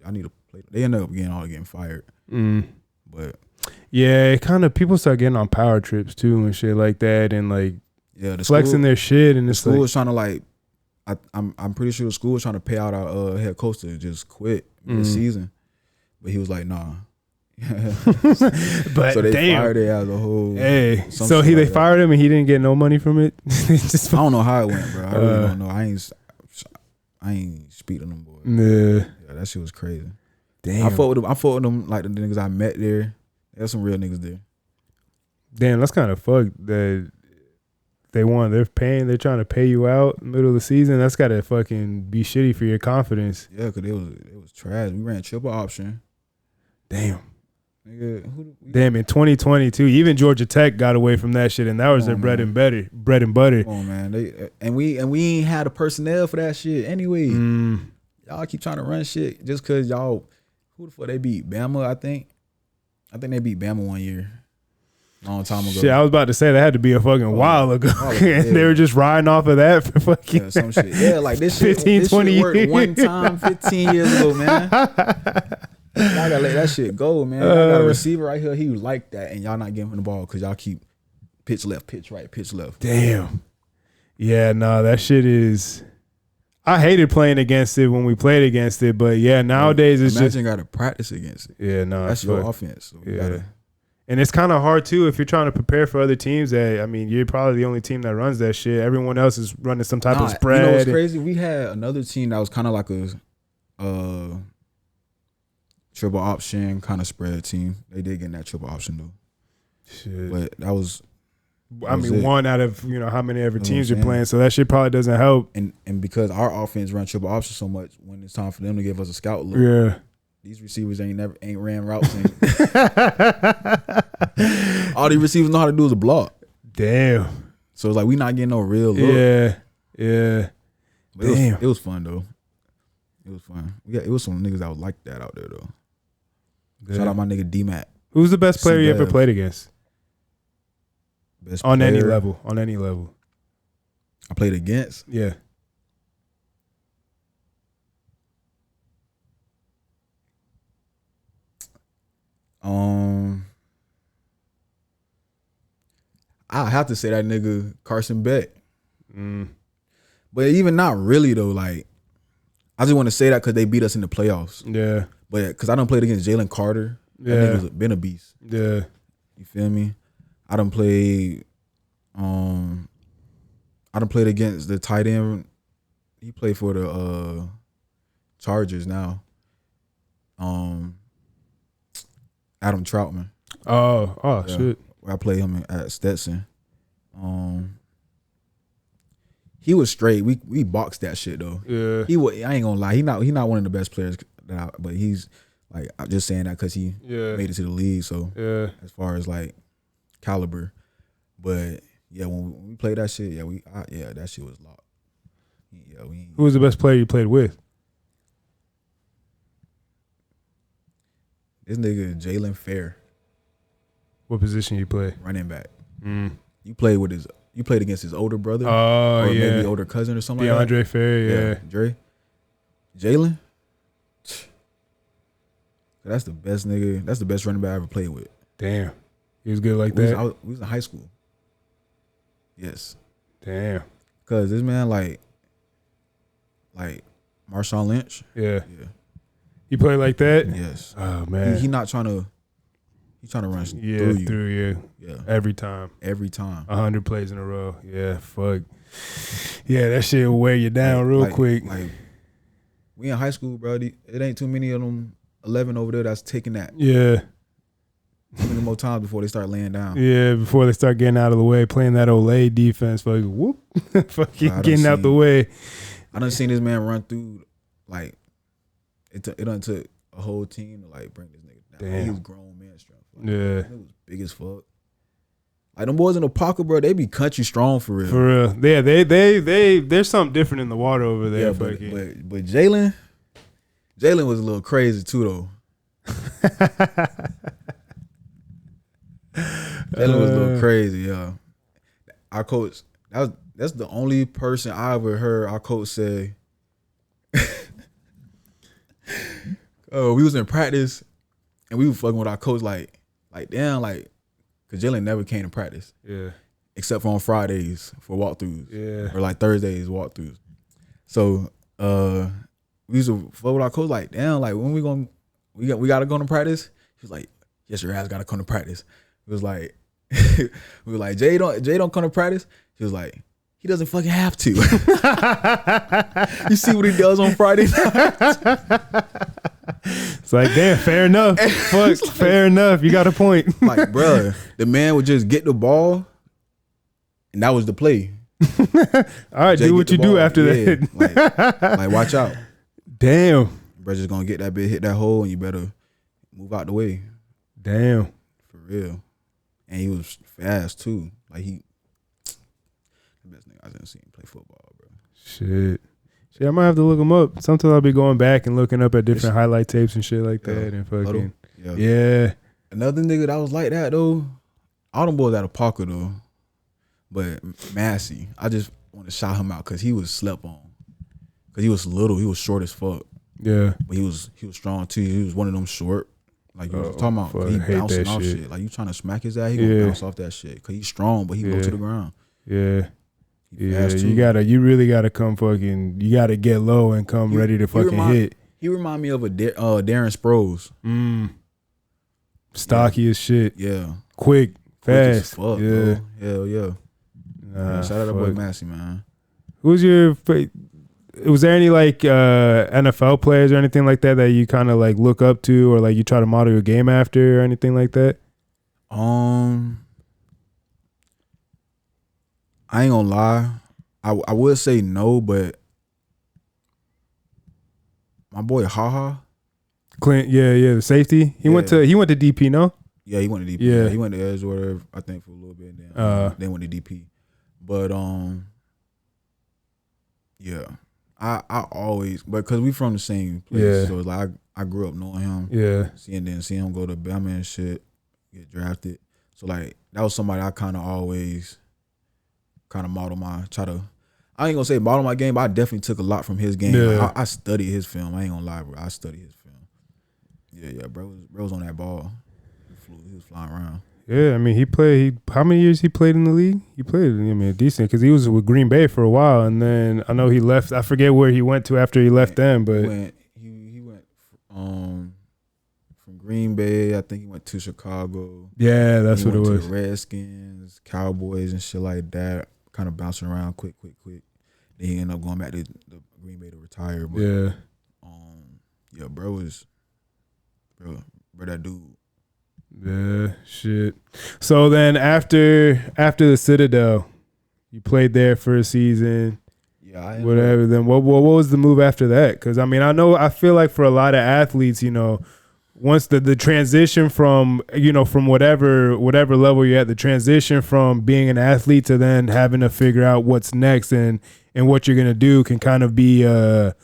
Speaker 2: I need to play. They ended up getting fired. But
Speaker 1: yeah, it kind of, people start getting on power trips too and shit like that, and like
Speaker 2: the
Speaker 1: flexing their shit. And the
Speaker 2: school was trying to like, I'm pretty sure the school was trying to pay out our head coach to just quit this season, but he was like, nah.
Speaker 1: But
Speaker 2: so they fired it as a whole.
Speaker 1: Hey, so they fired him and he didn't get no money from it.
Speaker 2: I don't know how it went, bro. I really don't know. I ain't speak to them boys. Yeah, that shit was crazy.
Speaker 1: Damn.
Speaker 2: I fought with them like the niggas I met there. There's some real niggas there.
Speaker 1: Damn, that's kind of fucked that they're trying to pay you out in the middle of the season. That's gotta fucking be shitty for your confidence.
Speaker 2: Yeah, because it was trash. We ran triple option.
Speaker 1: Damn.
Speaker 2: Nigga,
Speaker 1: damn, in 2022, even Georgia Tech got away from that shit, and that was their bread and butter.
Speaker 2: Come on, man. We ain't had the personnel for that shit anyway. Y'all keep trying to run shit just because y'all, who the fuck they beat? Bama, I think they beat Bama one year. Long time ago.
Speaker 1: Shit, I was about to say that had to be a fucking while ago. And they were just riding off of that for fucking
Speaker 2: some shit. Yeah, like this shit
Speaker 1: 15, 20
Speaker 2: shit worked
Speaker 1: years.
Speaker 2: one time 15 years ago, man. Y'all gotta let that shit go, man. Y'all got a receiver right here. He was like that, and y'all not giving him the ball because y'all keep pitch left, pitch right, pitch left.
Speaker 1: Damn. Yeah, no, that shit is. I hated playing against it when we played against it, but yeah, nowadays it's
Speaker 2: imagine got to practice against it.
Speaker 1: Yeah, no,
Speaker 2: that's your offense. So
Speaker 1: yeah. And it's kind of hard too if you're trying to prepare for other teams. You're probably the only team that runs that shit. Everyone else is running some type of spread.
Speaker 2: You know what's crazy? We had another team that was kind of like a triple option kind of spread team. They did get in that triple option though.
Speaker 1: Shit.
Speaker 2: But that was
Speaker 1: one out of how many ever teams you're playing. So that shit probably doesn't help.
Speaker 2: And because our offense run triple option so much, when it's time for them to give us a scout look, these receivers ain't ran routes. All these receivers know how to do is a block.
Speaker 1: Damn.
Speaker 2: So it's like we not getting no real look.
Speaker 1: Yeah.
Speaker 2: But it was fun though. It was fun. It was some niggas that was like that out there though. Damn. Shout out my nigga D-Mac.
Speaker 1: Who's the best player you ever played against?
Speaker 2: Best
Speaker 1: on
Speaker 2: player
Speaker 1: any level. On any level.
Speaker 2: I played against?
Speaker 1: Yeah.
Speaker 2: I have to say that nigga Carson Beck. But even not really though. Like, I just want to say that because they beat us in the playoffs.
Speaker 1: Yeah.
Speaker 2: But because I done played against Jalen Carter.
Speaker 1: Yeah.
Speaker 2: That nigga's been a beast.
Speaker 1: Yeah.
Speaker 2: You feel me? I done played against the tight end. He played for the Chargers now. Adam Troutman.
Speaker 1: Oh, yeah. Shit.
Speaker 2: I played him at Stetson. He was straight. We boxed that shit though.
Speaker 1: Yeah.
Speaker 2: I ain't gonna lie. He not one of the best players but he's like, I'm just saying that because he made it to the league. So as far as like caliber, but yeah, when we played that shit, that shit was locked. Yeah, Who
Speaker 1: was the best player you played with?
Speaker 2: This nigga Jalen Fair.
Speaker 1: What position you play?
Speaker 2: Running back. You played against his older brother.
Speaker 1: Oh,
Speaker 2: or maybe older cousin or something like that.
Speaker 1: DeAndre Fair, yeah.
Speaker 2: Dre. Jalen. That's the best nigga. That's the best running back I ever played with.
Speaker 1: Damn. He was good like that?
Speaker 2: We was in high school. Yes.
Speaker 1: Damn.
Speaker 2: Cause this man like Marshawn Lynch.
Speaker 1: Yeah. You play like that?
Speaker 2: Yes.
Speaker 1: Oh man.
Speaker 2: He not trying to. He's trying to run through you.
Speaker 1: Yeah. Every time. 100 plays in a row. Yeah. Fuck. Yeah, that shit will wear you down real quick.
Speaker 2: Like we in high school, bro. It ain't too many of them 11 over there that's taking that.
Speaker 1: Yeah.
Speaker 2: Too many more times before they start laying down.
Speaker 1: Yeah, before they start getting out of the way, playing that Olay defense, fucking whoop, fucking getting out the way.
Speaker 2: I done seen this man run through, like, it done took a whole team to like bring this nigga down. Damn. He was grown man strength. Like, it was big as fuck. Like them boys in the pocket, bro, they be country strong for real.
Speaker 1: For real, yeah, there's something different in the water over there.
Speaker 2: Yeah, but Jalen was a little crazy too though. Jalen was a little crazy, yeah. Our coach, that's the only person I ever heard our coach say. Oh, we was in practice and we were fucking with our coach like damn, like, cause Jalen never came to practice. Yeah. Except for on Fridays for walkthroughs. Yeah. Or like Thursdays walkthroughs. So we used to fuck with our coach like, damn, like when we gotta go to practice? He was like, yes, your ass gotta come to practice. It was like we were like, Jay don't come to practice. He was like, he doesn't fucking have to. You see what he does on Friday nights?
Speaker 1: It's like, damn, fair enough. Fuck, fair enough. You got a point.
Speaker 2: Like, bro, the man would just get the ball, and that was the play.
Speaker 1: All right, do what you do after that.
Speaker 2: Like, watch out.
Speaker 1: Damn.
Speaker 2: Bro, just gonna get that bit, hit that hole, and you better move out the way.
Speaker 1: Damn.
Speaker 2: For real. And he was fast too. Like the best nigga I didn't see him play football, bro.
Speaker 1: Shit, I might have to look him up. Sometimes I'll be going back and looking up at different highlight tapes and shit like that. And fucking yeah.
Speaker 2: Another nigga that was like that though. All them boys out of pocket though. But Massey, I just want to shout him out because he was slept on. Because he was little, he was short as fuck.
Speaker 1: Yeah.
Speaker 2: But he was strong too. He was one of them short. Like you was talking about, he bouncing off shit. Like you trying to smack his ass, he gonna bounce off that shit. Cause he's strong, but he go to the ground.
Speaker 1: Yeah. You really gotta come fucking. You gotta get low and come ready to fucking hit.
Speaker 2: He remind me of a Darren Sproles.
Speaker 1: Stocky as shit.
Speaker 2: Yeah.
Speaker 1: Quick fast.
Speaker 2: Fuck,
Speaker 1: yeah.
Speaker 2: Bro. Hell yeah. Shout out to boy Massey, man.
Speaker 1: Was there any like NFL players or anything like that you kind of like look up to or like you try to model your game after or anything like that?
Speaker 2: I ain't gonna lie. I would say no, but my boy Haha.
Speaker 1: Clint, yeah, the safety. He went to DP, no?
Speaker 2: Yeah, he went to DP.
Speaker 1: Yeah.
Speaker 2: He went to Edgewater, I think, for a little bit. Then went to DP. But yeah, I always, because we from the same place,
Speaker 1: Yeah.
Speaker 2: so it's like I grew up knowing him.
Speaker 1: Yeah.
Speaker 2: Seeing him go to Bama and shit, get drafted. So like that was somebody I kind of always kind of model my I ain't gonna say model my game, but I definitely took a lot from his game.
Speaker 1: Yeah.
Speaker 2: Like, I studied his film. I ain't gonna lie, bro. I studied his film. Yeah, bro was on that ball. He was flying around.
Speaker 1: Yeah, I mean, how many years he played in the league? He played, I mean, decent, because he was with Green Bay for a while, and then I know he left. I forget where he went to after he left them, but
Speaker 2: he went from Green Bay. I think he went to Chicago.
Speaker 1: Yeah, that's what it was.
Speaker 2: To the Redskins, Cowboys, and shit like that. Kind of bouncing around quick. Then he ended up going back to the Green Bay to retire. But, yeah, bro, that dude.
Speaker 1: Yeah, shit. So then after the Citadel, you played there for a season.
Speaker 2: Yeah,
Speaker 1: whatever. Then what was the move after that? Because I feel like for a lot of athletes, once the transition from from whatever level you're at, the transition from being an athlete to then having to figure out what's next and what you're gonna do can kind of be a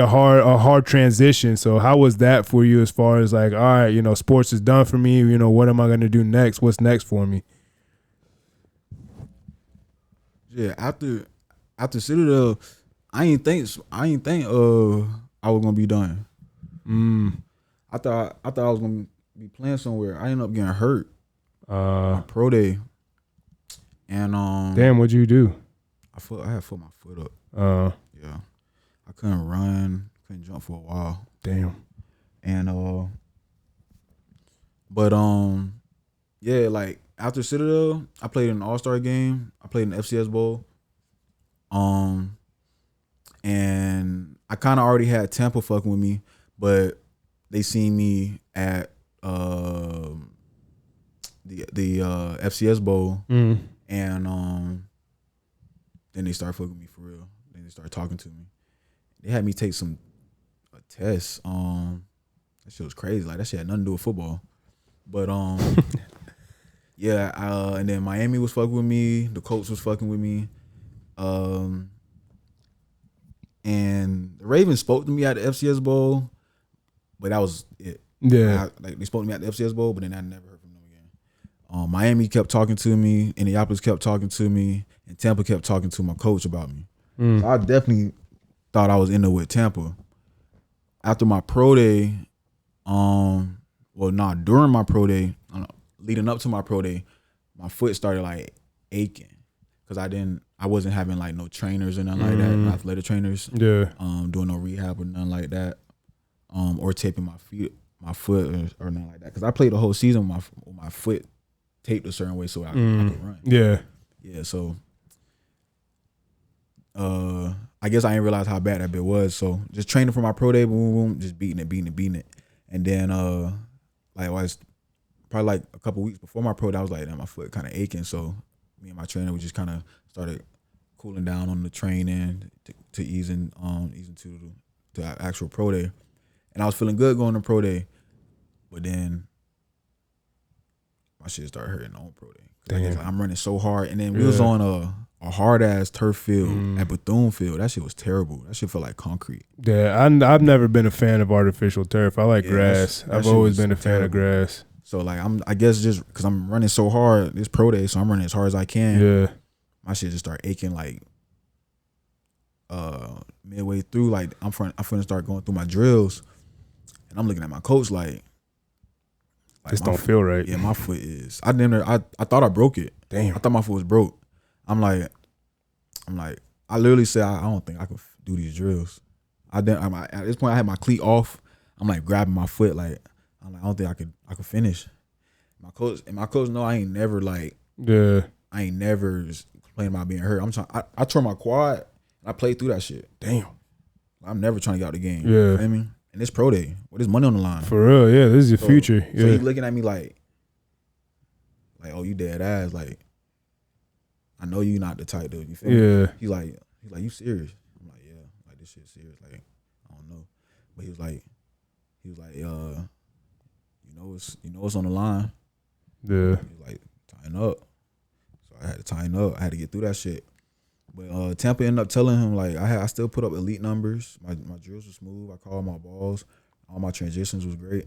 Speaker 1: hard transition. So how was that for you as far as like, all right, sports is done for me, what am I going to do next? What's next for me?
Speaker 2: Yeah, after Citadel, I ain't think I was going to be done. I thought I was going to be playing somewhere. I ended up getting hurt. My pro day. And
Speaker 1: damn, what'd you do?
Speaker 2: I had my foot up. Yeah. I couldn't run, couldn't jump for a while.
Speaker 1: Damn.
Speaker 2: And yeah, like after Citadel, I played in an All-Star game. I played in the FCS Bowl. And I kind of already had Tampa fucking with me, but they seen me at the FCS Bowl, and then they started fucking with me for real. Then they started talking to me. They had me take a test. That shit was crazy. Like that shit had nothing to do with football. But yeah. And then Miami was fucking with me. The Colts was fucking with me. And the Ravens spoke to me at the FCS Bowl, but that was it.
Speaker 1: Yeah.
Speaker 2: They spoke to me at the FCS Bowl, but then I never heard from them again. Miami kept talking to me. Indianapolis kept talking to me, and Tampa kept talking to my coach about me. So I definitely thought I was in there with Tampa. After my pro day, during my pro day, leading up to my pro day, my foot started like aching because I wasn't having like no trainers or nothing like that, no athletic trainers. Yeah. Doing no rehab or nothing like that, or taping my foot or nothing like that. Because I played the whole season with my foot taped a certain way so I could run.
Speaker 1: Yeah.
Speaker 2: Yeah. So. I guess I didn't realize how bad that bit was. So just training for my pro day, boom, just beating it. And then like I was probably like a couple weeks before my pro day, I was like, damn, my foot kind of aching. So me and my trainer, we just kind of started cooling down on the training to easing to the actual pro day. And I was feeling good going to pro day, but then my shit started hurting on pro day. Like, I'm running so hard, and then we was on a hard ass turf field at Bethune Field. That shit was terrible. That shit felt like concrete.
Speaker 1: Yeah, I've never been a fan of artificial turf. I like grass. I've always been a fan of grass.
Speaker 2: So like I guess just because I'm running so hard this pro day, so I'm running as hard as I can.
Speaker 1: Yeah,
Speaker 2: my shit just start aching like midway through. Like I'm finna start going through my drills, and I'm looking at my coach like
Speaker 1: this don't feel right.
Speaker 2: Yeah, my foot is. I thought I broke it.
Speaker 1: Damn.
Speaker 2: I thought my foot was broke. I'm like, I literally said, I don't think I could do these drills. At this point, I had my cleat off. I'm like grabbing my foot, like I'm like, I don't think I could finish. My coach know I ain't never complaining about being hurt. I tore my quad and I played through that shit.
Speaker 1: Damn.
Speaker 2: I'm never trying to get out the game.
Speaker 1: Yeah.
Speaker 2: You know what I mean? And it's pro day. What is money on the line?
Speaker 1: For real, yeah. This is your future. Yeah.
Speaker 2: So he looking at me like, oh, you dead ass. Like, I know you not the type, dude. You feel me? He's like, you serious? I'm like, yeah. Like, this shit serious. Like, I don't know. But he was like, he was like, it's on the line.
Speaker 1: Yeah.
Speaker 2: He was like, tighten up. So I had to tighten up. I had to get through that shit. But Tampa ended up telling him, like, I still put up elite numbers. My drills were smooth. I called my balls. All my transitions was great.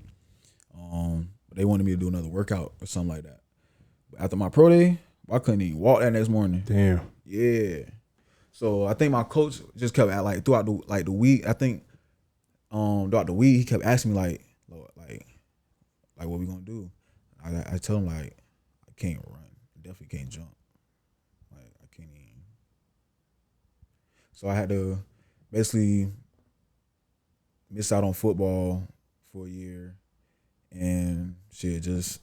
Speaker 2: But they wanted me to do another workout or something like that. But after my pro day, I couldn't even walk that next morning.
Speaker 1: Damn.
Speaker 2: Yeah. So I think my coach just kept like throughout the week. I think throughout the week he kept asking me like what we gonna do. I tell him like I can't run. I definitely can't jump. Like I can't even. So I had to basically miss out on football for a year, and shit, just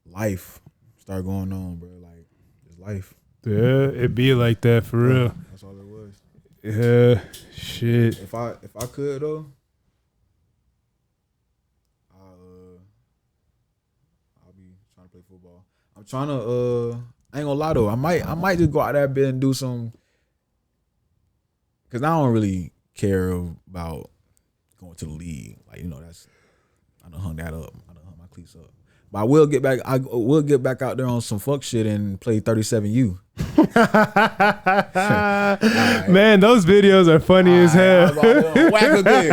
Speaker 2: life started going on, bro. Like just life.
Speaker 1: Yeah, it be like that for real.
Speaker 2: That's all it was.
Speaker 1: Yeah, shit.
Speaker 2: If I could though, I'll be trying to play football. I'm trying to I ain't gonna lie though, I might just go out there and do some, cause I don't really care about going to the league. Like, that's I done hung that up. I done hung my cleats up. But I will get back out there on some fuck shit and play 37U. Right.
Speaker 1: Man, those videos are funny as hell.
Speaker 2: Whack again.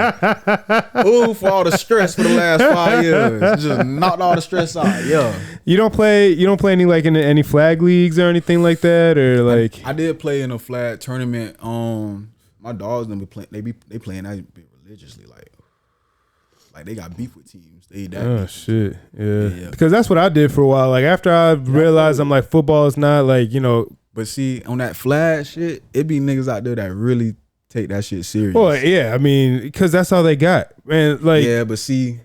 Speaker 2: Ooh, for all the stress for the last 5 years. Just knocked all the stress out. Yeah.
Speaker 1: You don't play any like in any flag leagues or anything like that, or like
Speaker 2: I did play in a flag tournament. My dogs them be playing. They playing that bit religiously. Like they got beef with teams. They that.
Speaker 1: Oh shit, yeah. Because that's what I did for a while. Like after I realized I'm like football is not like
Speaker 2: But see, on that flag shit, it be niggas out there that really take that shit serious.
Speaker 1: Well, yeah, I mean, because that's all they got, man. Like,
Speaker 2: yeah, but see,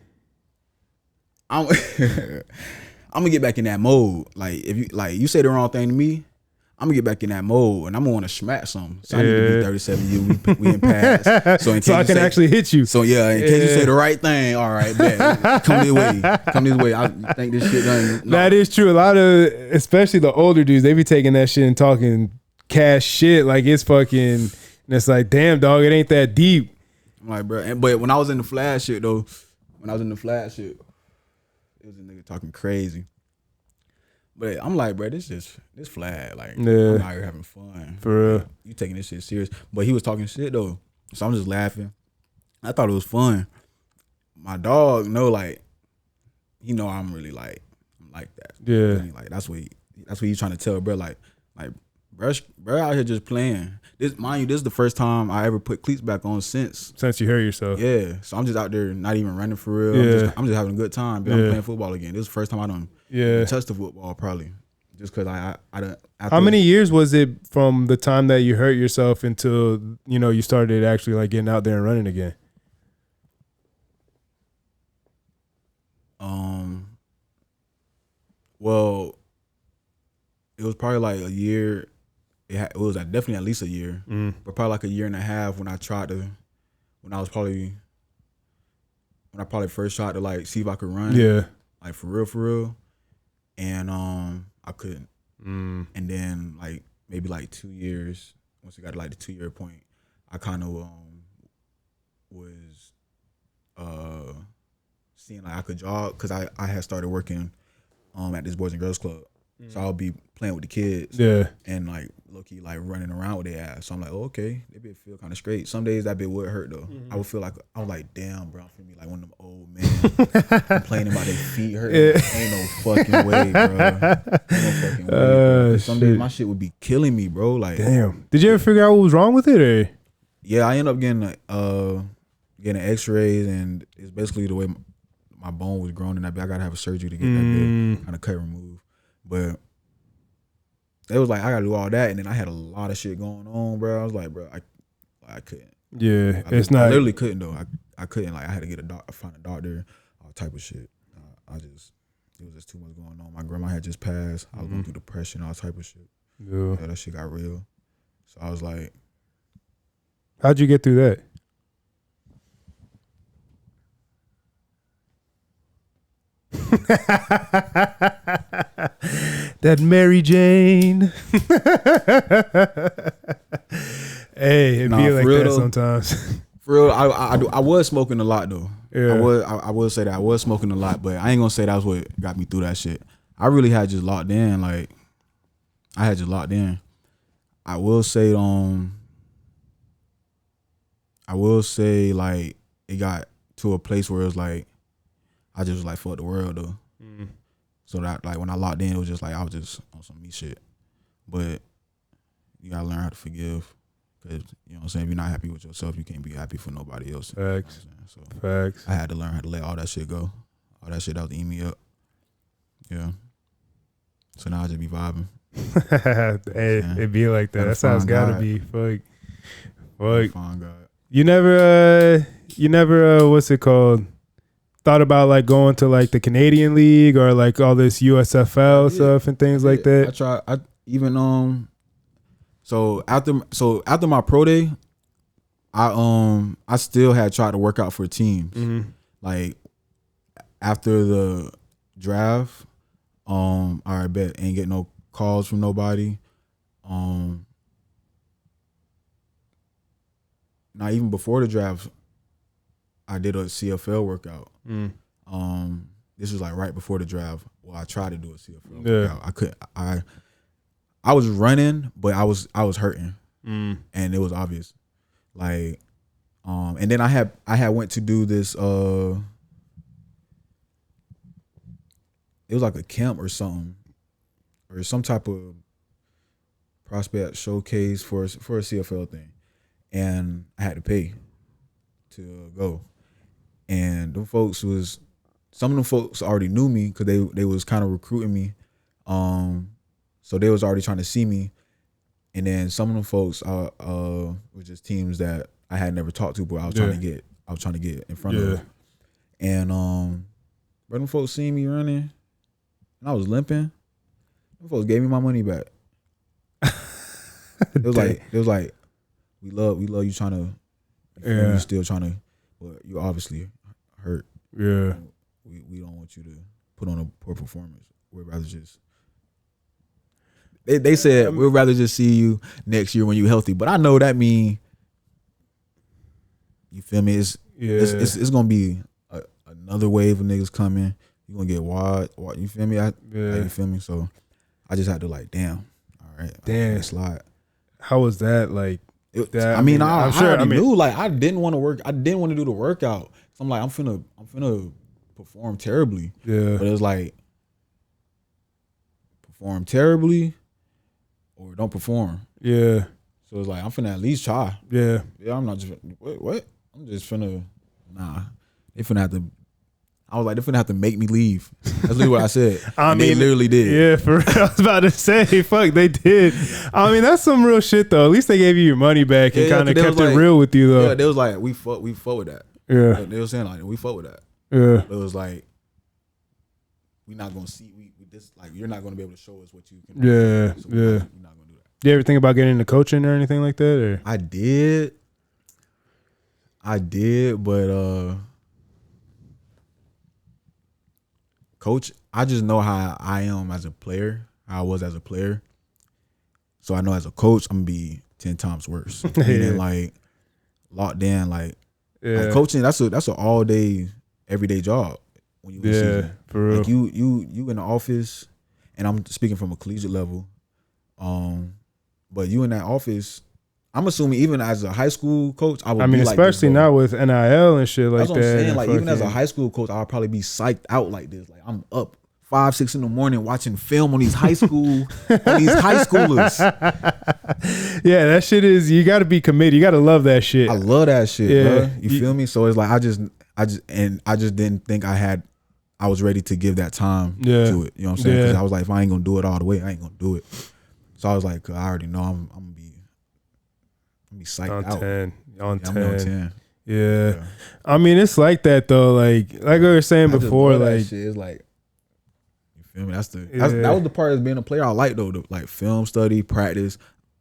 Speaker 2: I'm gonna get back in that mode. Like if you say the wrong thing to me, I'm gonna get back in that mode and I'm gonna want to smack something. So I need to be 37U. We in pass. So I
Speaker 1: can actually hit you.
Speaker 2: So yeah, in case you say the right thing, all right, bet. Come this way. I think this shit done. No.
Speaker 1: That is true. A lot of, especially the older dudes, they be taking that shit and talking cash shit like it's fucking. And it's like, damn, dog, it ain't that deep.
Speaker 2: I'm like, bro. But when I was in the flash shit though, it was a nigga talking crazy. But I'm like, bro, this flag. Like, I'm out here having fun.
Speaker 1: For real.
Speaker 2: Like, you taking this shit serious. But he was talking shit, though. So I'm just laughing. I thought it was fun. My dog like, I'm really like, I'm like that.
Speaker 1: Yeah.
Speaker 2: Like, that's what he's trying to tell, bro. Like, bro out here just playing. This is the first time I ever put cleats back on since
Speaker 1: you hurt yourself.
Speaker 2: Yeah. So I'm just out there not even running for real.
Speaker 1: Yeah.
Speaker 2: I'm just having a good time. I'm playing football again. This is the first time I done touched the football probably. Just because I done.
Speaker 1: How many years was it from the time that you hurt yourself until, you started actually like getting out there and running again?
Speaker 2: Well, it was probably like a year. It was definitely at least a year, but probably like a year and a half when I probably first tried to like see if I could run.
Speaker 1: Yeah.
Speaker 2: Like for real. And I couldn't. And then like maybe like 2 years, once it got to like the 2-year point, I kind of was seeing like I could jog because I had started working at this Boys and Girls Club. So I'll be playing with the kids, and like low-key like running around with their ass. So I'm like, oh, okay, they bit feel kind of straight. Some days that bit would hurt though. I would feel like I was like, damn, bro, I'm feeling me like one of them old men complaining about their feet hurting. Ain't no fucking way, bro. Ain't no fucking way. Bro. Some days my shit would be killing me, bro. Like,
Speaker 1: damn. Did you ever figure out what was wrong with it, or?
Speaker 2: Yeah, I ended up getting X-rays, and it's basically the way my bone was growing in that bit. I gotta have a surgery to get that bit kind of cut removed. But it was like I gotta do all that, and then I had a lot of shit going on, bro. I was like, bro, I couldn't.
Speaker 1: Yeah,
Speaker 2: I literally couldn't though. I couldn't. Like I had to get find a doctor, all type of shit. It was just too much going on. My grandma had just passed. I was going through depression, all type of shit.
Speaker 1: Yeah,
Speaker 2: that shit got real. So I was like,
Speaker 1: how'd you get through that? That Mary Jane. Hey, it be like that sometimes.
Speaker 2: For real, I was smoking a lot though.
Speaker 1: Yeah.
Speaker 2: I would say that I was smoking a lot, but I ain't gonna say that was what got me through that shit. I really had just locked in. Like, I had just locked in. I will say like it got to a place where it was like I just was like fuck the world though.
Speaker 1: Mm.
Speaker 2: So that like when I locked in, it was just like I was just on some me shit. But you gotta learn how to forgive, because you know what I'm saying. If you're not happy with yourself, you can't be happy for nobody else.
Speaker 1: Facts.
Speaker 2: You know what I'm saying? So
Speaker 1: Facts.
Speaker 2: I had to learn how to let all that shit go. All that shit that was eating me up. Yeah. So now I just be vibing.
Speaker 1: Hey, it be like that. That's how it's gotta be. Fuck.
Speaker 2: God.
Speaker 1: You never what's it called? Thought about like going to like the Canadian League or like all this USFL stuff and things like that?
Speaker 2: I tried. I even So after my pro day, I still had tried to work out for teams.
Speaker 1: Mm-hmm.
Speaker 2: Like after the draft, I bet ain't get no calls from nobody. Not even before the draft, I did a CFL workout.
Speaker 1: Mm.
Speaker 2: This was like right before the draft. Well, I tried to do a CFL workout. I was running, but I was hurting, and it was obvious. Like, and then I had went to do this. It was like a camp or something, or some type of prospect showcase for a CFL thing, and I had to pay to go. And some of them folks already knew me because they was kind of recruiting me. So they was already trying to see me. And then some of them folks were just teams that I had never talked to, but I was trying to get in front of. And but them folks seen me running and I was limping. Them folks gave me my money back. It was like we love you trying to, you still trying to, but you obviously hurt.
Speaker 1: Yeah.
Speaker 2: We don't want you to put on a poor performance. We'd rather just they said we'd rather just see you next year when you're healthy. But I know that mean, you feel me? It's gonna be another wave of niggas coming. You're gonna get wild. You feel me? You feel me? So I just had to like, damn. All right.
Speaker 1: Damn.
Speaker 2: Slide.
Speaker 1: How was that? Like,
Speaker 2: I already knew. Like, I didn't want to work. I didn't want to do the workout. So I'm like, I'm finna perform terribly.
Speaker 1: Yeah.
Speaker 2: But it was like, perform terribly or don't perform.
Speaker 1: Yeah.
Speaker 2: So it's like, I'm finna at least try.
Speaker 1: Yeah.
Speaker 2: Yeah, I'm not just, what? I'm just finna, they finna have to, I was like, they finna have to make me leave. That's literally what I said. They literally did.
Speaker 1: Yeah, for real. I was about to say, fuck, they did. I mean, that's some real shit, though. At least they gave you your money back and kind of kept it real with you, though.
Speaker 2: Yeah, they was like, we fuck with that.
Speaker 1: Yeah.
Speaker 2: They were saying, like, we fuck with that.
Speaker 1: Yeah.
Speaker 2: But it was like, we not gonna see, we this, like, you're not gonna be able to show us what you can do.
Speaker 1: Yeah,
Speaker 2: so we're not gonna do that.
Speaker 1: Did you ever think about getting into coaching or anything like that? Or?
Speaker 2: I did, but coach, I just know how I am as a player, how I was as a player. So I know as a coach, I'm gonna be 10 times worse. Meaning like locked in, like coaching. That's an all day, everyday job. When you in season.
Speaker 1: For real.
Speaker 2: Like you in the office, and I'm speaking from a collegiate level. But you in that office, I'm assuming even as a high school coach, I would. I mean, be like
Speaker 1: especially now with NIL and shit like that.
Speaker 2: That's what I'm saying. Like even as a high school coach, I'll probably be psyched out like this. Like I'm up 5, 6 in the morning watching film on these high school, on these high schoolers.
Speaker 1: Yeah, that shit is. You got to be committed. You got to love that shit.
Speaker 2: I love that shit, bro. You feel me? So it's like I just didn't think I was ready to give that time to it. You know what I'm saying? Because I was like, if I ain't gonna do it all the way, I ain't gonna do it. So I was like, I already know I'm gonna be psyched out.
Speaker 1: On 10.
Speaker 2: I'm on 10.
Speaker 1: Yeah. I mean, it's like that though. Like I was saying before, like
Speaker 2: shit is like, you feel me? That was the part of being a player I like though. Like film study, practice.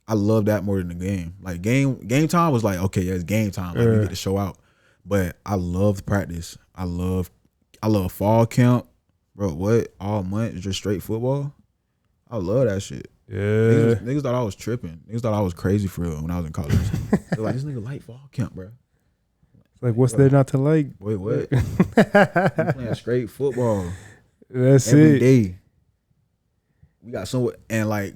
Speaker 2: I love that more than the game. Like game time was like, okay, yeah, it's game time. Like we get to show out. But I love practice. I love fall camp, bro. What all month just straight football? I love that shit.
Speaker 1: Yeah,
Speaker 2: niggas thought I was tripping. Niggas thought I was crazy for real when I was in college. They're like, this nigga like fall camp, bro.
Speaker 1: Like, what's there not to like?
Speaker 2: Wait, what? We playing straight football.
Speaker 1: That's
Speaker 2: every
Speaker 1: it.
Speaker 2: day. We got so, and like,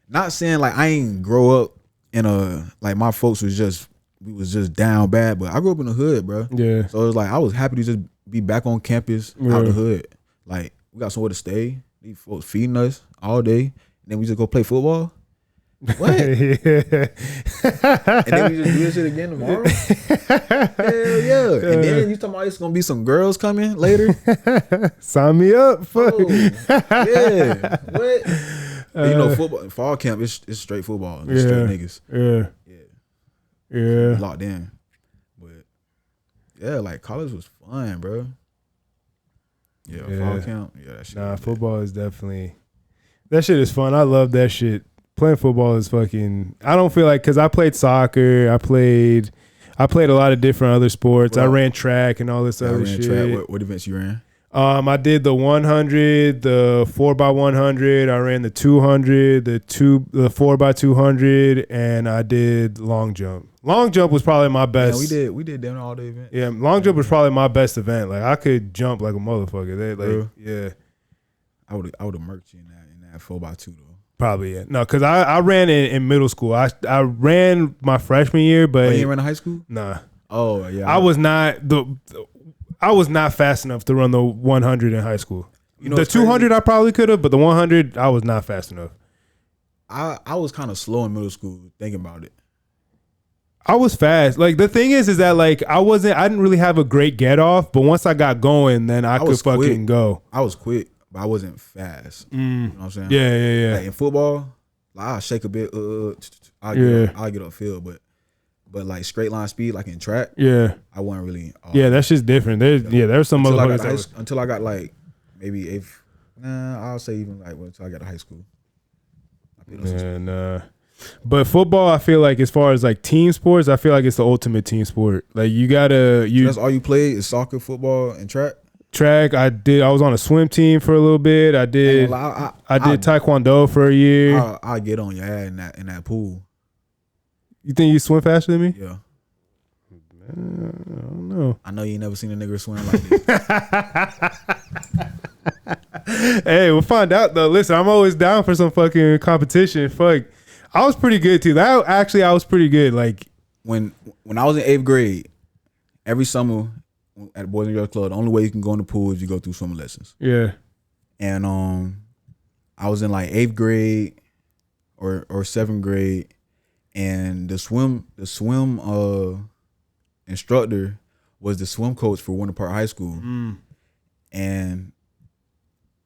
Speaker 2: not saying like I ain't grow up in a, like my folks was just, we was just down bad, but I grew up in the hood, bro.
Speaker 1: Yeah.
Speaker 2: So it was like I was happy to just be back on campus out the hood. Like, we got somewhere to stay. These folks feeding us all day, and then we just go play football. What?
Speaker 1: Yeah.
Speaker 2: And then we just do this shit again tomorrow? Hell yeah. And then you talking about it's gonna be some girls coming later?
Speaker 1: Sign me up. Fuck.
Speaker 2: Oh, yeah. What? You know, football, fall camp, it's straight football. It's straight niggas.
Speaker 1: Yeah.
Speaker 2: Locked in. But yeah, like college was fun, bro. Yeah, fall camp. Yeah, that shit.
Speaker 1: Nah, football is definitely, that shit is fun. I love that shit. Playing football is fucking, I don't feel like, because I played soccer, I played a lot of different other sports. I ran track and all this other shit.
Speaker 2: Track. What events you ran?
Speaker 1: I did the 100, the 4x100. I ran the 200, the 4x200, and I did long jump. Long jump was probably my best.
Speaker 2: Yeah, we did them all day event.
Speaker 1: Yeah, long jump was probably my best event. Like, I could jump like a motherfucker. I
Speaker 2: would have murked you in that 4x2 though.
Speaker 1: Probably, yeah. No, because I ran in middle school. I ran my freshman year, but
Speaker 2: you didn't run in high school?
Speaker 1: Nah.
Speaker 2: Oh yeah.
Speaker 1: I was not fast enough to run the 100 in high school. You know, the 200 crazy? I probably could have, but the 100 I was not fast enough.
Speaker 2: I was kind of slow in middle school thinking about it.
Speaker 1: I was fast. Like, the thing is that like I didn't really have a great get off, but once I got going, then I could fucking go.
Speaker 2: I was quick, but I wasn't fast. You know what I'm saying?
Speaker 1: Yeah.
Speaker 2: Like in football, like I'll shake a bit, I'll get upfield, but like straight line speed, like in track, I wasn't really.
Speaker 1: That's just different. There's some motherfuckers
Speaker 2: until I got like maybe eighth. I'll say even like until I got to high school.
Speaker 1: But football, I feel like as far as like team sports, I feel like it's the ultimate team sport. Like so that's all you play is soccer, football, and track. Track. I was on a swim team for a little bit. I did taekwondo for a year. I'll get on your ass in that pool. You think you swim faster than me? Yeah. I don't know. I know you ain't never seen a nigga swim like this. Hey, we'll find out though. Listen, I'm always down for some fucking competition. Fuck. I was pretty good too. I was pretty good. Like when I was in 8th grade, every summer at the Boys and Girls Club, the only way you can go in the pool is you go through swimming lessons. Yeah. And I was in like 8th grade or 7th grade, and the swim instructor was the swim coach for Winter Park High School. And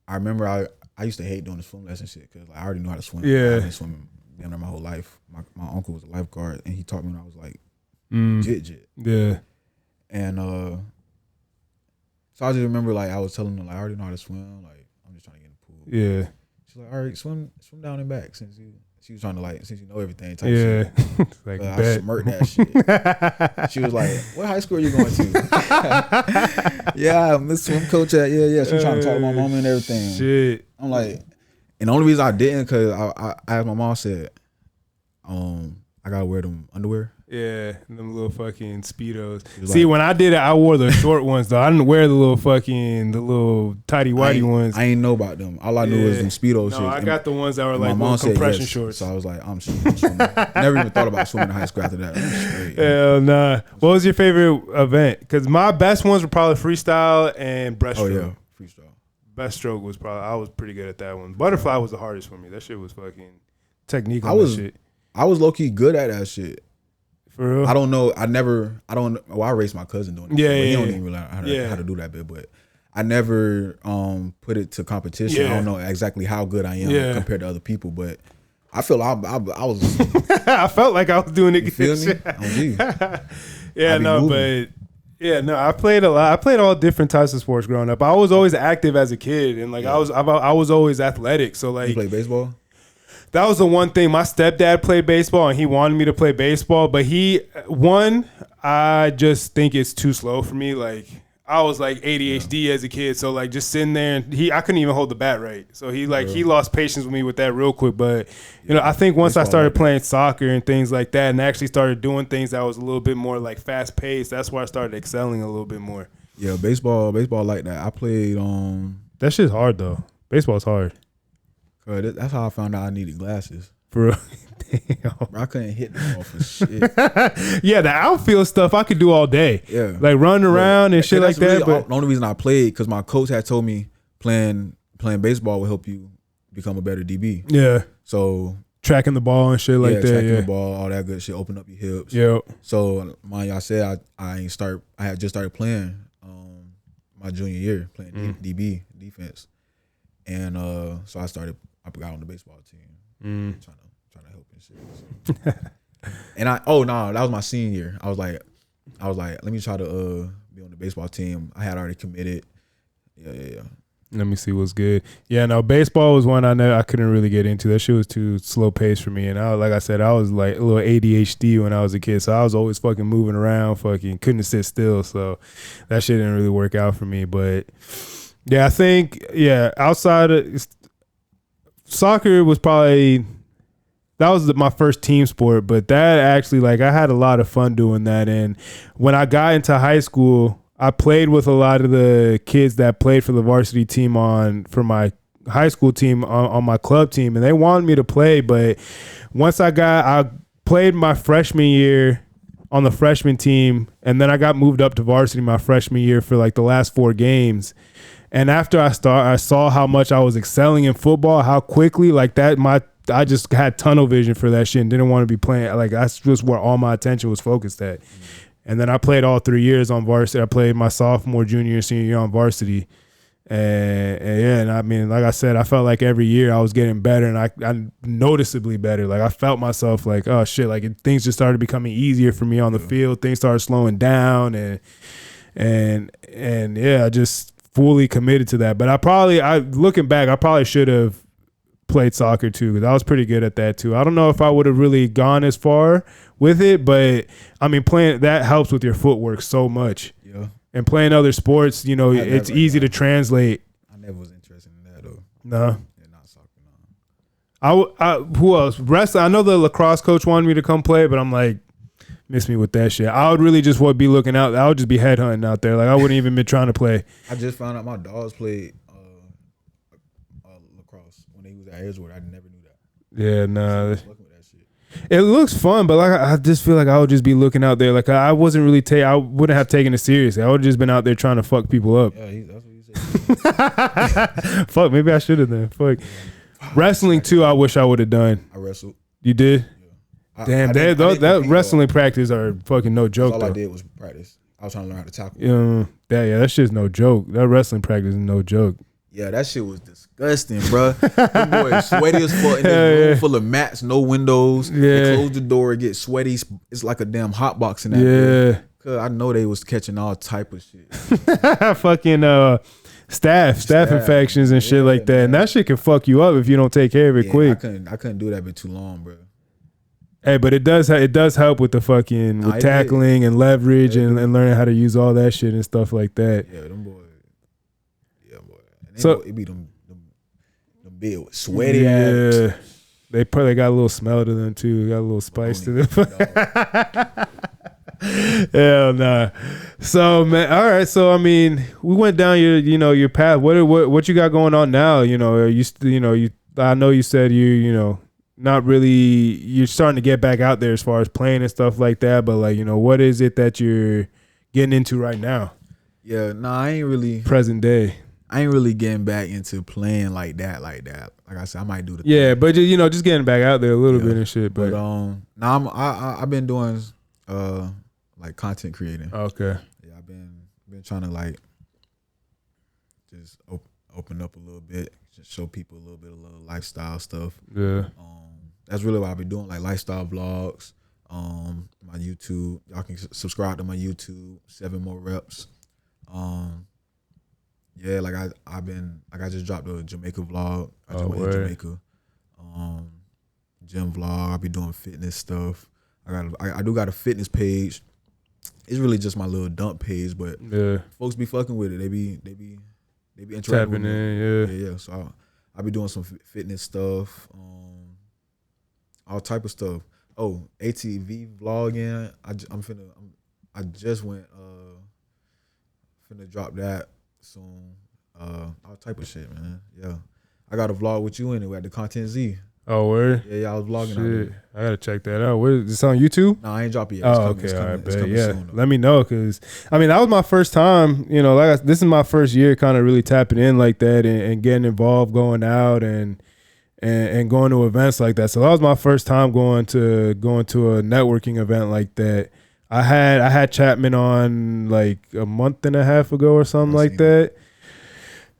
Speaker 1: I remember I used to hate doing the swim lesson shit because I already knew how to swim. I've been swimming my whole life. My uncle was a lifeguard, and he taught me when I was like jit. Yeah. And so I just remember like I was telling him like I already know how to swim. Like I'm just trying to get in the pool. Yeah. She's like, all right, swim down and back she was trying to like since you know everything type shit. Like I smirked that shit. She was like, what high school are you going to? Yeah, I'm the swim coach at She was trying to talk to my mom and everything. Shit. I'm like, and the only reason I didn't because I asked my mom, said, I gotta wear them underwear. Yeah, them little fucking Speedos. See, when I did it, I wore the short ones though. I didn't wear the little tighty whitey ones. I ain't know about them. All I knew was them Speedos. No, shit. I got the ones that were like little compression shorts. So I was like, I'm swimming. Never even thought about swimming in high school after that. Hell nah. What was your favorite event? Because my best ones were probably freestyle and breaststroke. Oh yeah, freestyle. Breaststroke was I was pretty good at that one. Butterfly was the hardest for me. That shit was fucking technique on that shit. I was low key good at that shit. For real? I don't know. I raced my cousin doing it. Yeah, he don't even realize how to do that bit, but I never put it to competition. Yeah. I don't know exactly how good I am compared to other people, but I feel I was. I felt like I was doing it. You feel me? I played a lot. I played all different types of sports growing up. I was always active as a kid, and like I was always athletic. So like, you play baseball. That was the one thing. My stepdad played baseball, and he wanted me to play baseball. But I just think it's too slow for me. Like, I was like ADHD as a kid, so like just sitting there and I couldn't even hold the bat right. So he lost patience with me with that real quick. But I think once I started playing soccer and things like that, and actually started doing things that was a little bit more like fast paced, that's where I started excelling a little bit more.
Speaker 2: Yeah, baseball like that. I played
Speaker 1: that shit's hard though. Baseball's hard.
Speaker 2: That's how I found out I needed glasses.
Speaker 1: For real.
Speaker 2: Damn. Bro, I couldn't hit the ball for shit.
Speaker 1: Yeah, the outfield stuff I could do all day.
Speaker 2: Yeah,
Speaker 1: like running around and shit like that.
Speaker 2: Really
Speaker 1: but
Speaker 2: the only reason I played because my coach had told me playing baseball will help you become a better DB.
Speaker 1: Yeah.
Speaker 2: So
Speaker 1: tracking the ball and shit like that.
Speaker 2: Tracking the ball, all that good shit. Open up your hips.
Speaker 1: Yeah.
Speaker 2: So mind you, I said I had just started playing my junior year playing DB defense, and so I got on the baseball team, trying to help and shit. So. And that was my senior year. I was like, let me try to be on the baseball team. I had already committed. Yeah.
Speaker 1: Let me see what's good. Yeah, no, baseball was one I couldn't really get into. That shit was too slow paced for me. And like I said, I was like a little ADHD when I was a kid, so I was always fucking moving around, fucking couldn't sit still. So that shit didn't really work out for me. But yeah, I think outside of soccer was probably. That was my first team sport, but that actually, like, I had a lot of fun doing that. And when I got into high school, I played with a lot of the kids that played for the varsity team for my high school team on my club team, and they wanted me to play. But once I played my freshman year on the freshman team, and then I got moved up to varsity my freshman year for like the last 4 games. And after I saw how much I was excelling in football, how quickly like that I just had tunnel vision for that shit and didn't want to be playing. Like, that's just where all my attention was focused at. And then I played all 3 years on varsity. I played my sophomore, junior, and senior year on varsity. And I mean, like I said, I felt like every year I was getting better, and I noticeably better. Like, I felt myself like, oh shit, like things just started becoming easier for me on the field. Things started slowing down, and I just fully committed to that. But looking back, I probably should have played soccer too, because I was pretty good at that too. I don't know if I would have really gone as far with it, but I mean, playing that helps with your footwork so much.
Speaker 2: Yeah.
Speaker 1: And playing other sports, it's easy to translate.
Speaker 2: I never was interested in that though.
Speaker 1: No.
Speaker 2: Yeah, not soccer. No.
Speaker 1: Who else? Wrestling. I know the lacrosse coach wanted me to come play, but I'm like, miss me with that shit. I would really just be looking out. I would just be headhunting out there. Like, I wouldn't even been trying to play.
Speaker 2: I just found out my dogs played lacrosse when they was at Edgewood. I never knew that.
Speaker 1: Yeah, nah. It looks fun, but like I just feel like I would just be looking out there. Like, I wasn't really I wouldn't have taken it seriously. I would have just been out there trying to fuck people up.
Speaker 2: Yeah, that's what he said.
Speaker 1: Fuck, maybe I should have then. Fuck. Wrestling too, I wish I would have done.
Speaker 2: I wrestled.
Speaker 1: You did?
Speaker 2: Yeah.
Speaker 1: Damn, that wrestling practice are fucking no joke.
Speaker 2: All
Speaker 1: though.
Speaker 2: I did was practice. I was trying to learn how to tackle.
Speaker 1: That shit's no joke. That wrestling practice is no joke.
Speaker 2: Yeah, that shit was disgusting, bro. Them boys sweaty as fuck in this room full of mats, no windows.
Speaker 1: Yeah.
Speaker 2: They close the door, it gets sweaty. It's like a damn hot box in that.
Speaker 1: Yeah.
Speaker 2: Cause I know they was catching all type of shit.
Speaker 1: Fucking staph infections and shit like that. Man. And that shit can fuck you up if you don't take care of it quick.
Speaker 2: I couldn't do that bit too long, bro.
Speaker 1: Hey, but it does help with the fucking with tackling and leverage and learning how to use all that shit and stuff like that.
Speaker 2: Yeah, them boys. Yeah, boy. And
Speaker 1: So
Speaker 2: it be them big sweaty ass.
Speaker 1: Yeah. They probably got a little smell to them too. Got a little spice to them. Hell nah. So man, all right. So I mean, we went down your path. What you got going on now? I know you said not really. You're starting to get back out there as far as playing and stuff like that. But like, what is it that you're getting into right now?
Speaker 2: Yeah, I ain't really
Speaker 1: present day.
Speaker 2: I ain't really getting back into playing like that. Like I said, I might do the
Speaker 1: thing. But just getting back out there a little bit and shit. But
Speaker 2: I've been doing like content creating.
Speaker 1: Okay.
Speaker 2: Yeah, I've been trying to like just open up a little bit, just show people a little bit of lifestyle stuff.
Speaker 1: Yeah.
Speaker 2: That's really what I've been doing, like lifestyle vlogs. My YouTube, y'all can subscribe to my YouTube. 7 more reps. Yeah, like I just dropped a Jamaica vlog. I just went to Jamaica. Gym vlog. I'll be doing fitness stuff. I do got a fitness page. it's really just my little dump page, but folks be fucking with it. They be interacting
Speaker 1: tapping
Speaker 2: with me.
Speaker 1: in,
Speaker 2: Yeah. So I be doing some fitness stuff, all type of stuff. Oh, ATV vlogging. I just went finna drop that soon. All type of shit, man. Yeah, I got a vlog with you in it at the Content Z.
Speaker 1: Oh, where?
Speaker 2: Yeah, I was vlogging.
Speaker 1: Shit, I gotta check that out. Where is this on YouTube?
Speaker 2: No, I ain't dropping yet.
Speaker 1: Oh, okay, all right, bet. Yeah, let me know, cause I mean that was my first time. You know, this is my first year, kind of really tapping in like that and getting involved, going out and going to events like that. So that was my first time going to a networking event like that. I had Chapman on like a month and a half ago or something like that.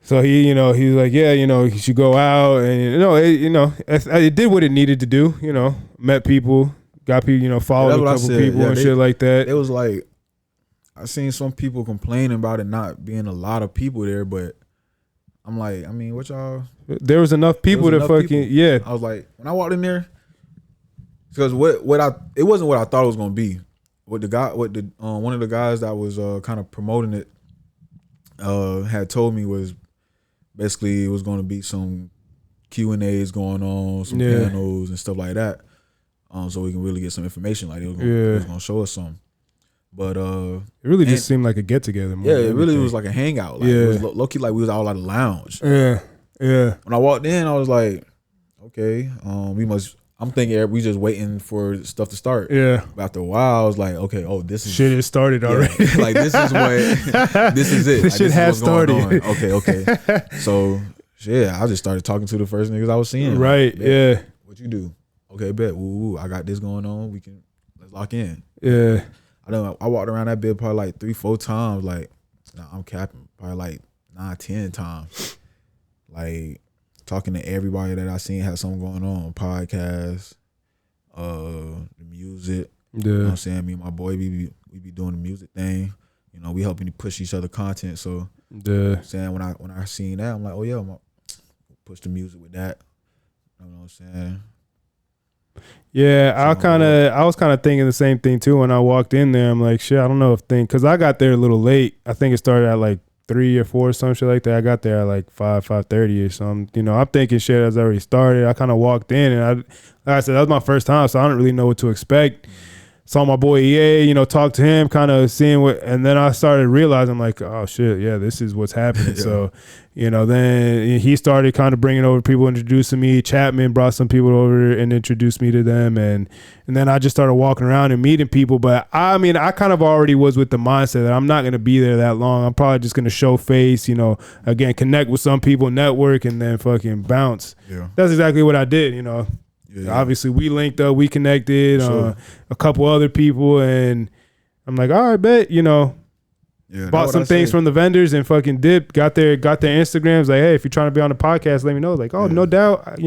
Speaker 1: So he's like, yeah, you should go out, and it did what it needed to do. Met people, got people, followed a couple people and shit like that.
Speaker 2: It was like, I seen some people complaining about it not being a lot of people there, but I'm like, I mean, what y'all?
Speaker 1: There was enough people to fucking yeah.
Speaker 2: I was like, when I walked in there, because it wasn't what I thought it was gonna be. One of the guys that was kind of promoting it had told me was basically it was going to be some Q&As going on, some panels and stuff like that, so we can really get some information. Like it was going to show us something. But it
Speaker 1: really just seemed like a get together.
Speaker 2: Yeah, it really was like a hangout. Like, it was low-key like we was all at the lounge.
Speaker 1: Yeah.
Speaker 2: When I walked in, I was like, okay, I'm thinking we just waiting for stuff to start.
Speaker 1: Yeah.
Speaker 2: But after a while, I was like, okay, this is
Speaker 1: shit has started already.
Speaker 2: Like this is it.
Speaker 1: This shit has started.
Speaker 2: Okay. So I just started talking to the first niggas I was seeing.
Speaker 1: Right.
Speaker 2: Like,
Speaker 1: yeah.
Speaker 2: What you do? Okay, bet. Ooh, I got this going on. Let's lock in.
Speaker 1: Yeah.
Speaker 2: I walked around that bit probably like 3-4 times. Like, I'm capping. Probably like 9-10 times. Like, talking to everybody that I seen had something going on. Podcasts, the music.
Speaker 1: Yeah.
Speaker 2: You know what I'm saying? Me and my boy, we be doing the music thing. We helping to push each other content. So, saying when I seen that, I'm like, oh yeah, I'm gonna push the music with that. You know what I'm saying?
Speaker 1: Yeah, I was kind of thinking the same thing too when I walked in there. I'm like, shit, I don't know because I got there a little late. I think it started at like 3 or 4 or some shit like that. I got there at like 5:30 or something. I'm thinking shit has already started. I kind of walked in and like I said, that was my first time, so I don't really know what to expect. Saw my boy EA, talked to him, kind of seeing and then I started realizing like, oh shit, yeah, this is what's happening. Yeah. So, then he started kind of bringing over people, introducing me. Chapman brought some people over and introduced me to them, and then I just started walking around and meeting people. But I mean, I kind of already was with the mindset that I'm not going to be there that long. I'm probably just going to show face, again, connect with some people, network, and then fucking bounce. Yeah. That's exactly what I did, Yeah. Obviously, we linked up, we connected,
Speaker 2: sure.
Speaker 1: A couple other people, and I'm like, all right, bet, bought some things from the vendors and fucking dipped. Got their Instagrams, like, hey, if you're trying to be on the podcast, let me know. Like, oh, no doubt,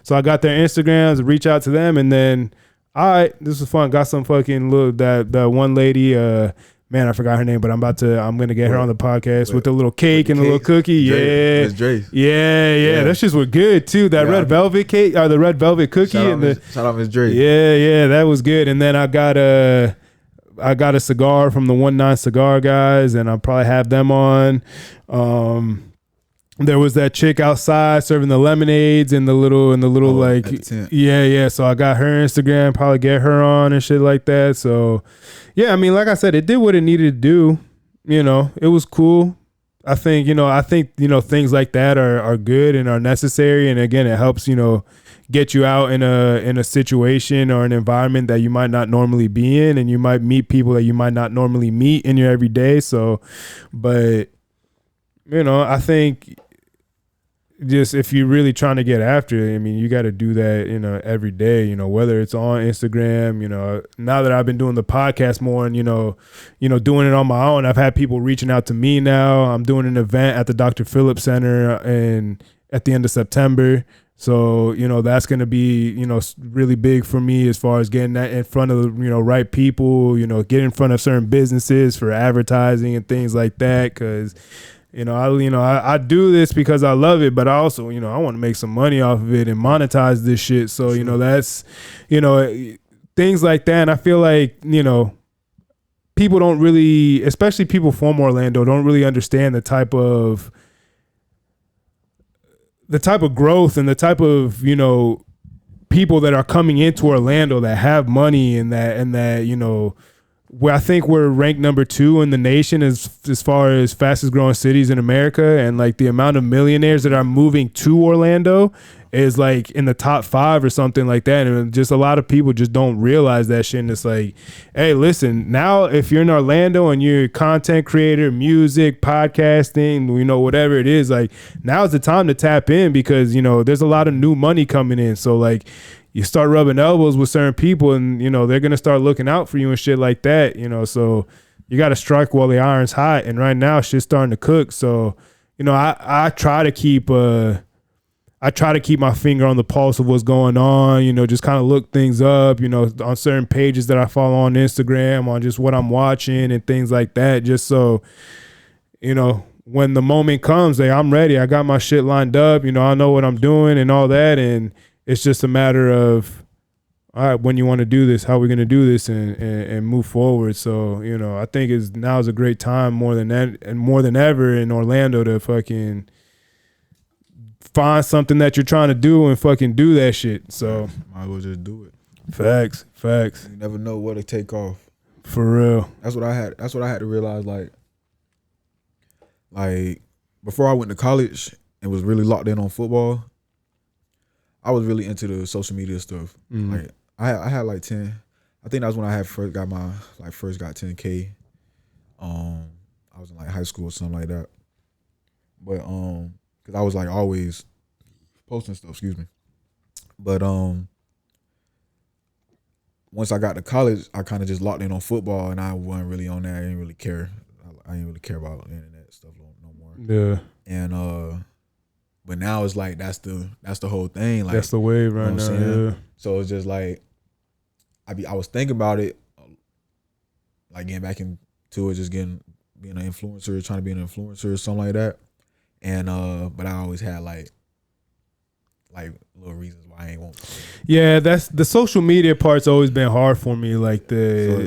Speaker 1: So I got their Instagrams, reach out to them, and then, all right, this was fun. Got some fucking that one lady, man, I forgot her name, but I'm gonna get her on the podcast with the little cake and the little cookie.
Speaker 2: Ms. Dre.
Speaker 1: Yeah. Those shits were good too. That red velvet cake or the red velvet cookie
Speaker 2: shout out Ms. Dre.
Speaker 1: Yeah, that was good. And then I got a cigar from the 19 Cigar guys, and I'll probably have them on. There was that chick outside serving the lemonades and the little like yeah. So I got her Instagram, probably get her on and shit like that. So yeah, I mean, like I said, it did what it needed to do. It was cool. I think things like that are good and are necessary. And again, it helps get you out in a situation or an environment that you might not normally be in, and you might meet people that you might not normally meet in your everyday. So, but I think just if you're really trying to get after it, I mean, you got to do that, every day, whether it's on Instagram, now that I've been doing the podcast more and, doing it on my own, I've had people reaching out to me now. I'm doing an event at the Dr. Phillips Center at the end of September. So, that's going to be, really big for me as far as getting that in front of, right people, get in front of certain businesses for advertising and things like that. 'Cause I do this because I love it, but I also, I want to make some money off of it and monetize this shit. So, that's, things like that. And I feel like, people don't really, especially people from Orlando, don't really understand the type of growth and the type of, you know, people that are coming into Orlando that have money and that, you know, where I think we're ranked number 2 in the nation as far as fastest growing cities in America, and like the amount of millionaires that are moving to Orlando is like in the top 5 or something like that. And just a lot of people just don't realize that shit. And it's like, hey, listen, now if you're in Orlando and you're a content creator, music, podcasting, you know, whatever it is, like now's the time to tap in, because, you know, there's a lot of new money coming in. So like, you start rubbing elbows with certain people and, you know, they're going to start looking out for you and shit like that, you know, so you got to strike while the iron's hot. And right now shit's starting to cook. So, you know, I try to keep my finger on the pulse of what's going on, you know, just kind of look things up, you know, on certain pages that I follow on Instagram, on just what I'm watching and things like that. Just so, you know, when the moment comes, like, I'm ready. I got my shit lined up, you know, I know what I'm doing and all that. And it's just a matter of, all right, when you want to do this, how are we going to do this and move forward. So, you know, I think now is a great time more than ever in Orlando to fucking find something that you're trying to do and fucking do that shit. So
Speaker 2: might as well just do it.
Speaker 1: Facts.
Speaker 2: You never know what to take off.
Speaker 1: For real.
Speaker 2: That's what I had to realize. Like before I went to college and was really locked in on football, I was really into the social media stuff. Mm-hmm. Like I had like 10. I think that was when I first got 10K. I was in like high school or something like that. But because I was like always posting stuff. Excuse me. But once I got to college, I kind of just locked in on football, and I wasn't really on that. I didn't really care. I didn't really care about the internet stuff no more.
Speaker 1: Yeah.
Speaker 2: And but now it's like that's the whole thing. Like
Speaker 1: that's the wave right now. Yeah.
Speaker 2: So it's just like I was thinking about it, like getting back into it, just being an influencer, trying to be an influencer or something like that. And but I always had like little reasons why I ain't want to.
Speaker 1: Yeah, that's the social media part's always been hard for me. Like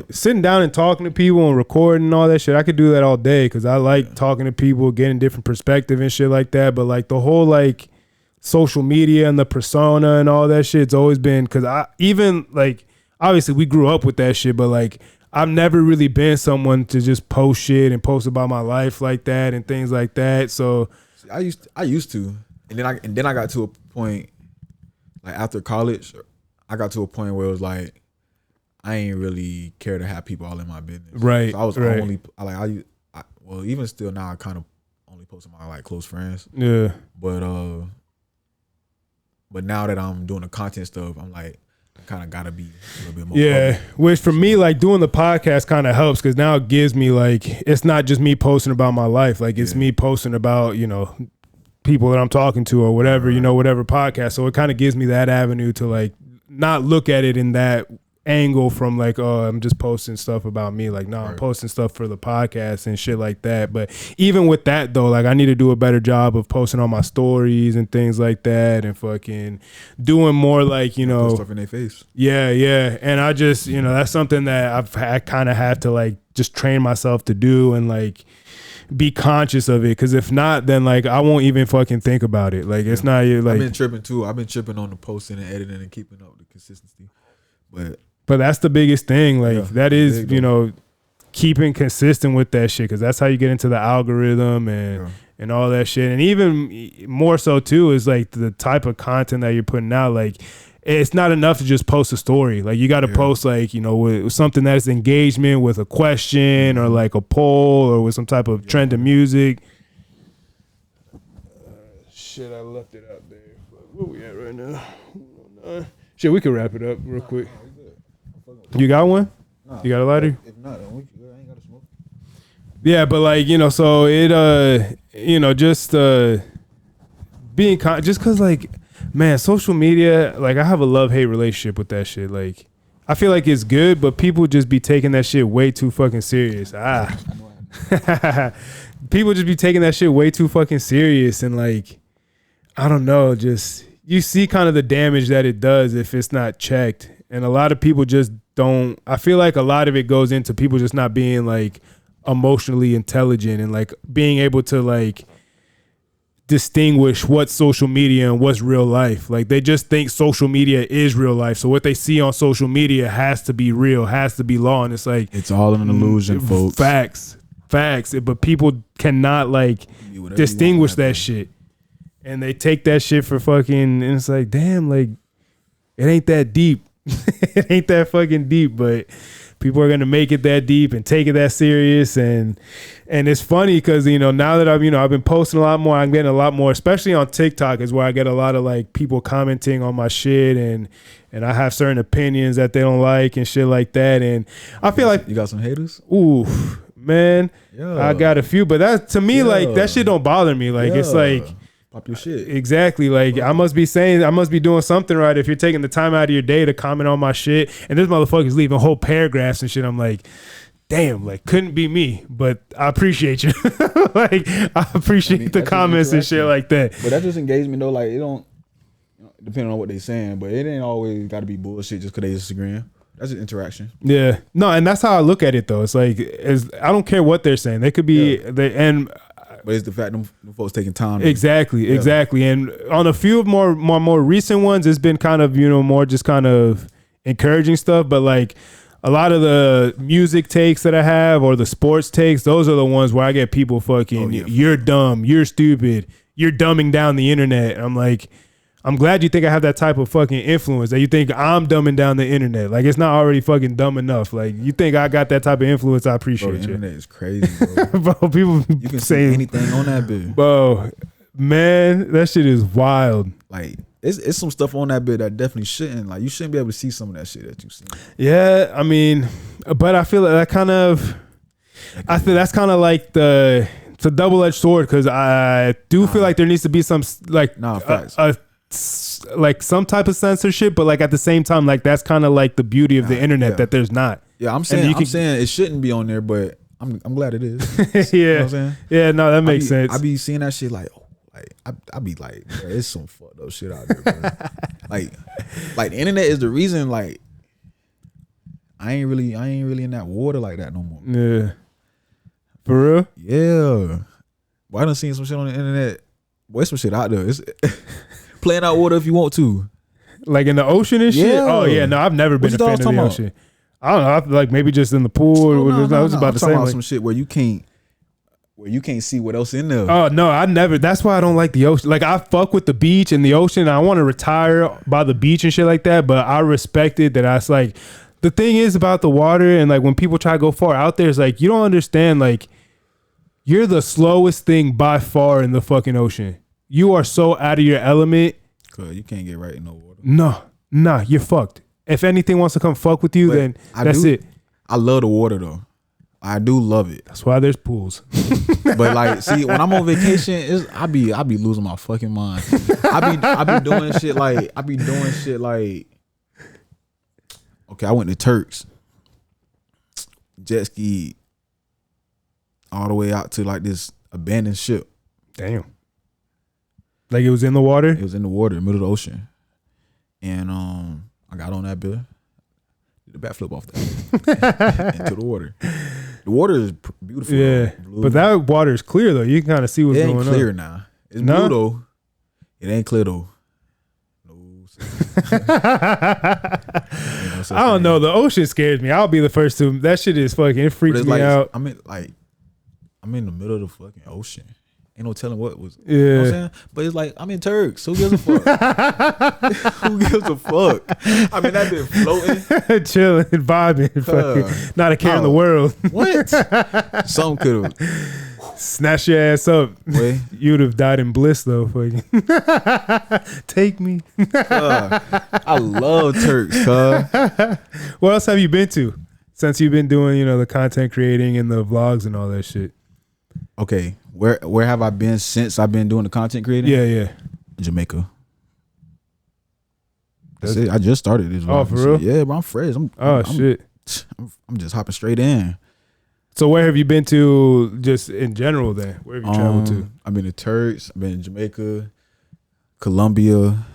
Speaker 1: sitting down and talking to people and recording and all that shit. I could do that all day because I like talking to people, getting different perspective and shit like that. But like the whole like social media and the persona and all that shit, it's always been, because I even like obviously we grew up with that shit, but like I've never really been someone to just post shit and post about my life like that and things like that. So
Speaker 2: I used to, and then I got to a point, like after college, I got to a point where it was like I ain't really care to have people all in my business.
Speaker 1: Right.
Speaker 2: So I was only well, even still now I kind of only post my like close friends.
Speaker 1: Yeah.
Speaker 2: But now that I'm doing the content stuff, I'm like, I kind of gotta be a little bit more.
Speaker 1: Yeah,
Speaker 2: public.
Speaker 1: which for me, like doing the podcast kind of helps, because now it gives me like, it's not just me posting about my life, like it's me posting about, you know, people that I'm talking to or whatever, you know, whatever podcast. So it kind of gives me that avenue to like not look at it in that angle from like, oh, I'm just posting stuff about me. Like, no, I'm posting stuff for the podcast and shit like that. But even with that though, like I need to do a better job of posting on my stories and things like that, and fucking doing more like, you know,
Speaker 2: stuff in their face.
Speaker 1: Yeah. And I just, you know, that's something that I kind of have to like just train myself to do and like be conscious of it, because if not, then like I won't even fucking think about it. Like it's not like
Speaker 2: I've been tripping too. I've been tripping on the posting and editing and keeping up with the consistency. But
Speaker 1: that's the biggest thing. Like that is, you know, keeping consistent with that shit, because that's how you get into the algorithm and all that shit. And even more so too is like the type of content that you're putting out. Like it's not enough to just post a story. Like you got to post like, you know, with something that's engagement, with a question or like a poll or with some type of trend of music. Shit, I left it out there. Where we at right now? Shit, we can wrap it up real quick. You got one?
Speaker 2: Nah,
Speaker 1: you got a lighter?
Speaker 2: If not, I ain't got to smoke.
Speaker 1: Yeah, but like, you know, so it, you know, just being just because like, man, social media, like I have a love-hate relationship with that shit. Like I feel like it's good, but people just be taking that shit way too fucking serious. People just be taking that shit way too fucking serious, and like, I don't know, just you see kind of the damage that it does if it's not checked. And a lot of people just don't. I feel like a lot of it goes into people just not being like emotionally intelligent and like being able to like distinguish what's social media and what's real life. Like they just think social media is real life. So what they see on social media has to be real, has to be law. And it's like
Speaker 2: it's all an illusion, folks.
Speaker 1: Facts. But people cannot like distinguish that shit. And they take that shit for fucking, and it's like, damn, like it ain't that deep. It ain't that fucking deep, but people are gonna make it that deep and take it that serious, and it's funny because now that I've been posting a lot more, I'm getting a lot more, especially on TikTok, is where I get a lot of like people commenting on my shit, and I have certain opinions that they don't like and shit like that, and I feel like
Speaker 2: you got some haters.
Speaker 1: Ooh, man,
Speaker 2: yeah.
Speaker 1: I got a few, but that to me like that shit don't bother me. Like it's like.
Speaker 2: Pop your shit.
Speaker 1: Exactly. Like I must be doing something right if you're taking the time out of your day to comment on my shit. And this motherfucker's leaving whole paragraphs and shit. I'm like, damn, like couldn't be me, but I appreciate you. Like I appreciate the comments and shit like that.
Speaker 2: But that just engagement though. Like it don't, depending on what they saying, but it ain't always got to be bullshit just because they disagreeing. That's an interaction.
Speaker 1: Yeah. No, and that's how I look at it though. It's like I don't care what they're saying. They could be
Speaker 2: but it's the fact them folks taking time.
Speaker 1: Exactly. And on a few of more recent ones, it's been kind of, more just kind of encouraging stuff. But like a lot of the music takes that I have or the sports takes, those are the ones where I get people fucking, you're dumb, you're stupid, you're dumbing down the internet. I'm like, I'm glad you think I have that type of fucking influence, that you think I'm dumbing down the internet. Like it's not already fucking dumb enough. Like you think I got that type of influence, I appreciate you.
Speaker 2: The internet is crazy, bro.
Speaker 1: Bro, people
Speaker 2: you can say anything on that bit.
Speaker 1: Bro, man, that shit is wild.
Speaker 2: Like it's some stuff on that bit that definitely shouldn't. Like you shouldn't be able to see some of that shit that you see.
Speaker 1: Yeah, I mean, but I feel like that kind of, I feel that's kind of like it's a double-edged sword because I do feel like there needs to be some like
Speaker 2: facts.
Speaker 1: Like some type of censorship, but like at the same time, like that's kind of like the beauty of the internet that there's not.
Speaker 2: Yeah, I'm saying it shouldn't be on there, but I'm glad it is.
Speaker 1: Yeah,
Speaker 2: you know what I'm saying?
Speaker 1: Yeah, no, that makes sense.
Speaker 2: I be seeing that shit like, I be like, bro, it's some fucked up shit out there, bro. like the internet is the reason. Like, I ain't really in that water like that no more.
Speaker 1: Yeah, for real.
Speaker 2: Yeah, boy, I done seen some shit on the internet. Boy, some shit out there. It's playing out water if you want to,
Speaker 1: like in the ocean and shit.
Speaker 2: Yeah.
Speaker 1: Oh yeah, no, I've never been a fan of the ocean. I don't know. I feel like maybe just in the pool. I was about to say
Speaker 2: like, some shit where you can't see what else in there.
Speaker 1: Oh no, I never. That's why I don't like the ocean. Like I fuck with the beach and the ocean. I want to retire by the beach and shit like that. But I respect it. That I was like, the thing is about the water and like when people try to go far out there, it's like you don't understand. Like you're the slowest thing by far in the fucking ocean. You are so out of your element.
Speaker 2: Cause you can't get right in no water.
Speaker 1: No, you're fucked. If anything wants to come fuck with you, then that's it.
Speaker 2: I love the water though. I do love it.
Speaker 1: That's why there's pools.
Speaker 2: But like, see, when I'm on vacation, I be losing my fucking mind. I be doing shit like, okay, I went to Turks, jet ski, all the way out to like this abandoned ship.
Speaker 1: Damn. Like it was in the water?
Speaker 2: It was in the water, middle of the ocean. And I got on that bill, did a backflip off that into the water. The water is beautiful.
Speaker 1: Yeah, but that water is clear though. You can kind of see what's going on.
Speaker 2: It ain't clear now. It's blue though. It ain't clear though. No.
Speaker 1: I don't know. The ocean scares me. I'll be the first to. That shit is fucking. It freaks me out.
Speaker 2: I'm in the middle of the fucking ocean. Ain't no telling what was.
Speaker 1: Yeah.
Speaker 2: You know what I'm saying? But it's like, I'm in Turks. Who gives a fuck? Who gives a fuck? I mean, that been floating.
Speaker 1: Chilling, vibing. Fucking, not a care in the world.
Speaker 2: What? Some could have.
Speaker 1: Snatch your ass up.
Speaker 2: Boy.
Speaker 1: You'd have died in bliss though. Fucking. Take me.
Speaker 2: I love Turks, cuz.
Speaker 1: What else have you been to since you've been doing, the content creating and the vlogs and all that shit?
Speaker 2: Okay. Where have I been since I've been doing the content creating?
Speaker 1: Yeah.
Speaker 2: Jamaica. That's it. I just started this.
Speaker 1: Oh, for real?
Speaker 2: Yeah, bro, I'm fresh. I'm just hopping straight in.
Speaker 1: So where have you been to just in general then? Where have you traveled to?
Speaker 2: I've been to Turks. I've been in Jamaica, Colombia,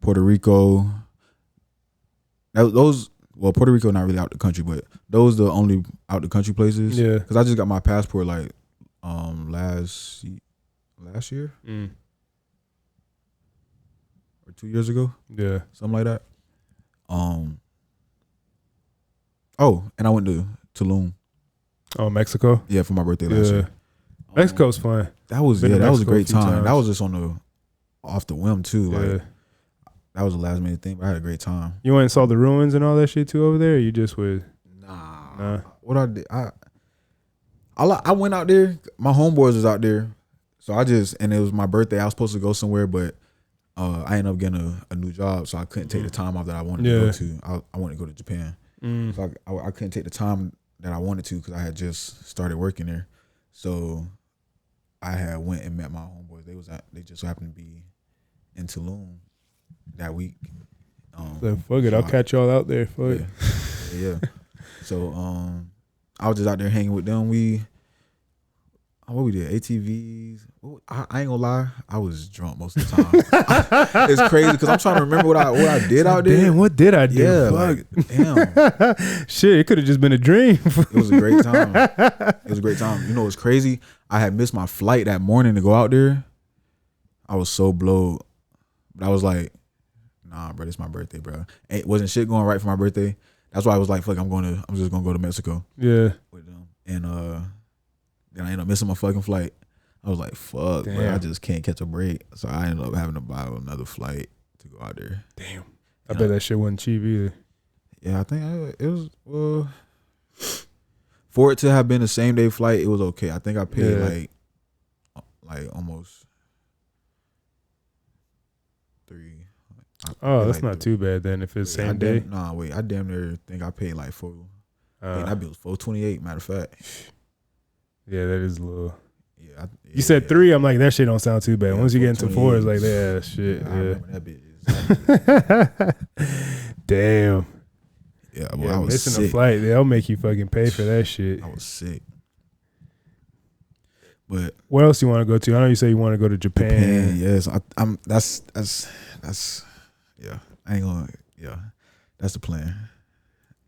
Speaker 2: Puerto Rico. Those Puerto Rico not really out the country, but those the only out the country places.
Speaker 1: Yeah.
Speaker 2: Because I just got my passport like last year or 2 years ago.
Speaker 1: Yeah.
Speaker 2: Something like that. Oh, and I went to Tulum.
Speaker 1: Oh, Mexico?
Speaker 2: Yeah, for my birthday last year.
Speaker 1: Mexico's fun.
Speaker 2: That was
Speaker 1: Been to
Speaker 2: that was a
Speaker 1: Mexico
Speaker 2: great
Speaker 1: a few
Speaker 2: time.
Speaker 1: times.
Speaker 2: That was just off the whim too.
Speaker 1: Yeah.
Speaker 2: Like that was a last minute thing, but I had a great time.
Speaker 1: You went and saw the ruins and all that shit too over there, or you just with
Speaker 2: Nah. What I did, I went out there. My homeboys was out there, so and it was my birthday. I was supposed to go somewhere, but I ended up getting a new job, so I couldn't take the time off that I wanted to go to. I wanted to go to Japan, so I couldn't take the time that I wanted to because I had just started working there. So I had went and met my homeboys. They just happened to be in Tulum that week.
Speaker 1: So fuck it, I'll catch y'all out there. Fuck it.
Speaker 2: Yeah. So I was just out there hanging with them. What we did, ATVs. I ain't gonna lie, I was drunk most of the time. It's crazy because I'm trying to remember what I did out there.
Speaker 1: Damn, what did I do?
Speaker 2: Yeah,
Speaker 1: fuck.
Speaker 2: like, damn.
Speaker 1: Shit, it could have just been a dream.
Speaker 2: It was a great time. It was a great time. You know what's crazy? I had missed my flight that morning to go out there. I was so blowed, but I was like, nah, bro, it's my birthday, bro. Wasn't shit going right for my birthday. That's why I was like, fuck, I'm just gonna go to Mexico.
Speaker 1: Yeah.
Speaker 2: With them. And then I ended up missing my fucking flight. I was like, fuck, bro, I just can't catch a break. So I ended up having to buy another flight to go out there.
Speaker 1: Damn. I bet that shit wasn't cheap either.
Speaker 2: Yeah, I think it was, for it to have been a same day flight, it was okay. I think I paid like almost $300.
Speaker 1: Oh, that's not too bad then if it's same day.
Speaker 2: I damn near think I paid like $4. That bill was $428, matter of fact.
Speaker 1: Yeah, that is a little.
Speaker 2: Yeah,
Speaker 1: you said 3. I'm like, that shit don't sound too bad. Yeah, once you get into 4, it's like, yeah, shit.
Speaker 2: Yeah. I remember that bitch.
Speaker 1: Damn.
Speaker 2: Yeah, well, I was
Speaker 1: missing
Speaker 2: sick.
Speaker 1: a flight, they'll make you fucking pay for that shit.
Speaker 2: I was sick. But
Speaker 1: where else you want to go to? I know you say you want to go to Japan.
Speaker 2: Yes, I'm. That's. Yeah, I ain't gonna. Yeah, that's the plan.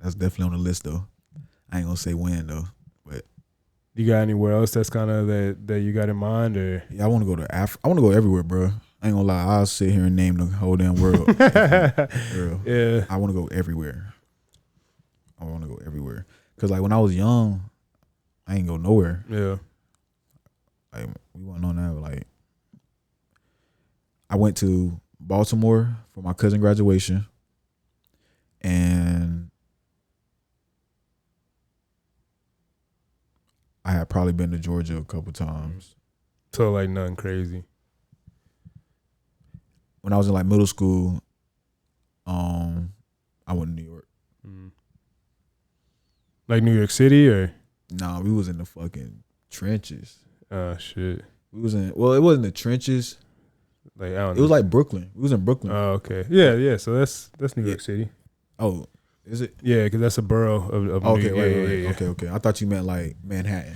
Speaker 2: That's definitely on the list though. I ain't gonna say when though. But
Speaker 1: you got anywhere else that's kind of that you got in mind, or?
Speaker 2: Yeah, I want to go to Africa. I want to go everywhere, bro. I ain't gonna lie. I'll sit here and name the whole damn world.
Speaker 1: Yeah,
Speaker 2: I want to go everywhere. Cause like when I was young, I ain't go nowhere.
Speaker 1: Yeah.
Speaker 2: Like we wasn't on that. Like I went to Baltimore for my cousin's graduation, and I had probably been to Georgia a couple times.
Speaker 1: So like nothing crazy.
Speaker 2: When I was in like middle school, I went to New York.
Speaker 1: Like New York City or?
Speaker 2: Nah, we was in the fucking trenches.
Speaker 1: Oh shit.
Speaker 2: We was in. Well, it wasn't the trenches.
Speaker 1: Like I don't know.
Speaker 2: It was like Brooklyn. We was in Brooklyn.
Speaker 1: Oh, okay. Yeah. So that's New York City.
Speaker 2: Oh, is it?
Speaker 1: Yeah, because that's a borough of New York.
Speaker 2: Right. Okay. I thought you meant like Manhattan.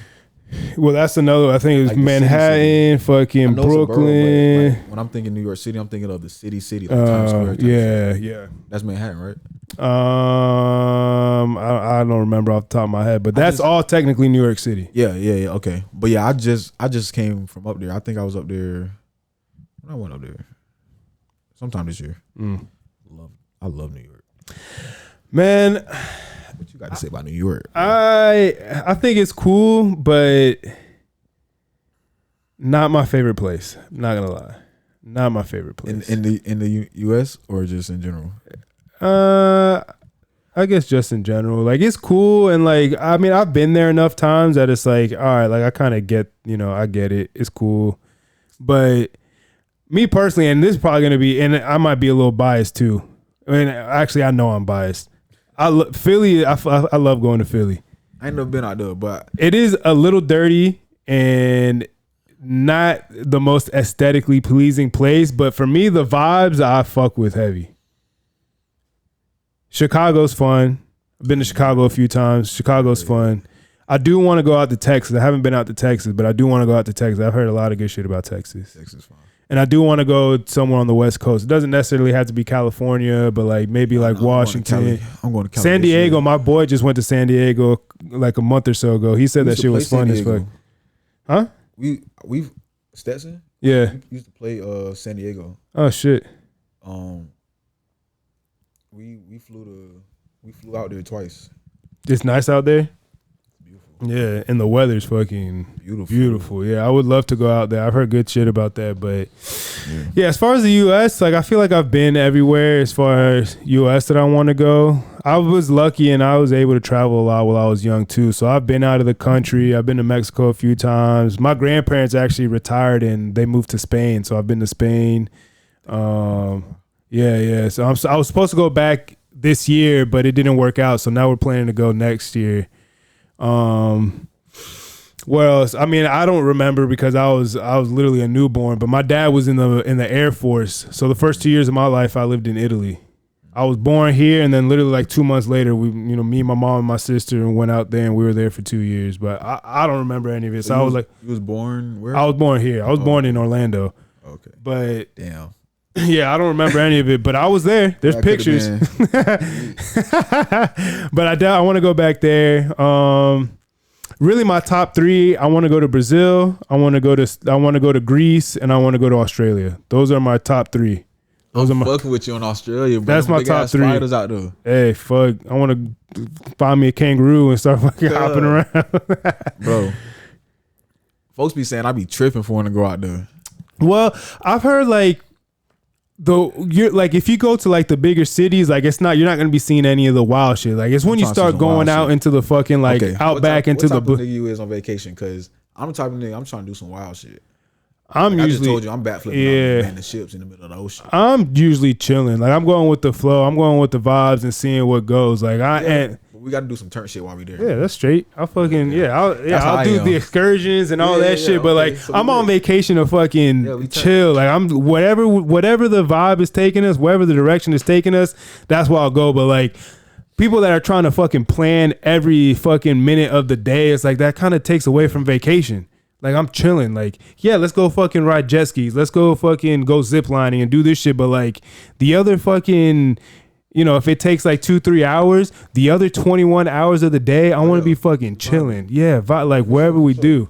Speaker 1: Well, that's another. I think it was like Manhattan, fucking Brooklyn.
Speaker 2: Like, when I'm thinking New York City, I'm thinking of the city, like Times Square.
Speaker 1: Yeah.
Speaker 2: That's Manhattan, right?
Speaker 1: I don't remember off the top of my head, but that's all technically New York City.
Speaker 2: Yeah. Okay, but yeah, I just came from up there. I think I was up there. When I went up there, sometime this year. I love New York,
Speaker 1: man.
Speaker 2: What you got to say about New York?
Speaker 1: I think it's cool, but not my favorite place. Not gonna lie, not my favorite place.
Speaker 2: In the U.S. or just in general?
Speaker 1: I guess just in general. Like it's cool, and like I mean, I've been there enough times that it's like, all right, like I kind of get, I get it. It's cool, but me personally, and this is probably gonna be, and I might be a little biased too. I mean, actually, I know I'm biased. Philly, I love going to Philly.
Speaker 2: I ain't never been out there, but
Speaker 1: it is a little dirty and not the most aesthetically pleasing place. But for me, the vibes I fuck with heavy. Chicago's fun. I've been to Chicago a few times. Chicago's fun. I do want to go out to Texas. I haven't been out to Texas, but I do want to go out to Texas. I've heard a lot of good shit about Texas.
Speaker 2: Texas is fun.
Speaker 1: And I do want to go somewhere on the West Coast. It doesn't necessarily have to be California, but like maybe like Washington.
Speaker 2: I'm going to Cali.
Speaker 1: San Diego. My boy just went to San Diego like a month or so ago. He said that shit was fun as fuck. Huh?
Speaker 2: We've Stetson.
Speaker 1: Yeah.
Speaker 2: We used to play San Diego.
Speaker 1: Oh shit.
Speaker 2: We flew out there twice.
Speaker 1: It's nice out there.
Speaker 2: Beautiful.
Speaker 1: Yeah, and the weather's fucking beautiful. Yeah, I would love to go out there. I've heard good shit about that, but yeah, as far as the U.S., like I feel like I've been everywhere as far as U.S. that I want to go. I was lucky and I was able to travel a lot while I was young too. So I've been out of the country. I've been to Mexico a few times. My grandparents actually retired and they moved to Spain, so I've been to Spain. Yeah. So I was supposed to go back this year, but it didn't work out. So now we're planning to go next year. Where else? I mean, I don't remember because I was literally a newborn, but my dad was in the Air Force. So the first 2 years of my life, I lived in Italy. I was born here, and then literally like 2 months later, me, my mom, and my sister went out there, and we were there for 2 years. But I don't remember any of it. So I was like,
Speaker 2: you was born where?
Speaker 1: I was born here. I was born in Orlando.
Speaker 2: Okay.
Speaker 1: But
Speaker 2: damn.
Speaker 1: Yeah, I don't remember any of it, but I was there. There's pictures. But I want to go back there. Really, my top three: I want to go to Brazil, I want to go to Greece, and I want to go to Australia. Those are my top three.
Speaker 2: I'm fucking with you in Australia, bro.
Speaker 1: That's my top three.
Speaker 2: Spiders out there.
Speaker 1: Hey, fuck! I want to find me a kangaroo and start fucking hopping around,
Speaker 2: bro. Folks be saying I be tripping for wanting to go out there.
Speaker 1: Well, I've heard like. You're like if you go to like the bigger cities, like you're not gonna be seeing any of the wild shit. Like it's when you start going out into the fucking like out back into the.
Speaker 2: What type of nigga you is on vacation? Because I'm the type of nigga I'm trying to do some wild shit.
Speaker 1: I just
Speaker 2: told you I'm backflipping on the ships in the middle of the ocean.
Speaker 1: I'm usually chilling. Like I'm going with the flow. I'm going with the vibes and seeing what goes. Like
Speaker 2: we got to do some turn shit while we there.
Speaker 1: Yeah, that's straight. I'll fucking I'll do the excursions and all that shit. But like so I'm on vacation to fucking chill. Like I'm whatever the vibe is taking us, wherever the direction is taking us, that's where I'll go. But like people that are trying to fucking plan every fucking minute of the day, it's like that kind of takes away from vacation. Like I'm chilling. Like yeah, let's go fucking ride jet skis. Let's go fucking go zip lining and do this shit. But like the other fucking. If it takes like 2-3 hours, the other 21 hours of the day, I want to be fucking chilling. Yeah, like wherever we do.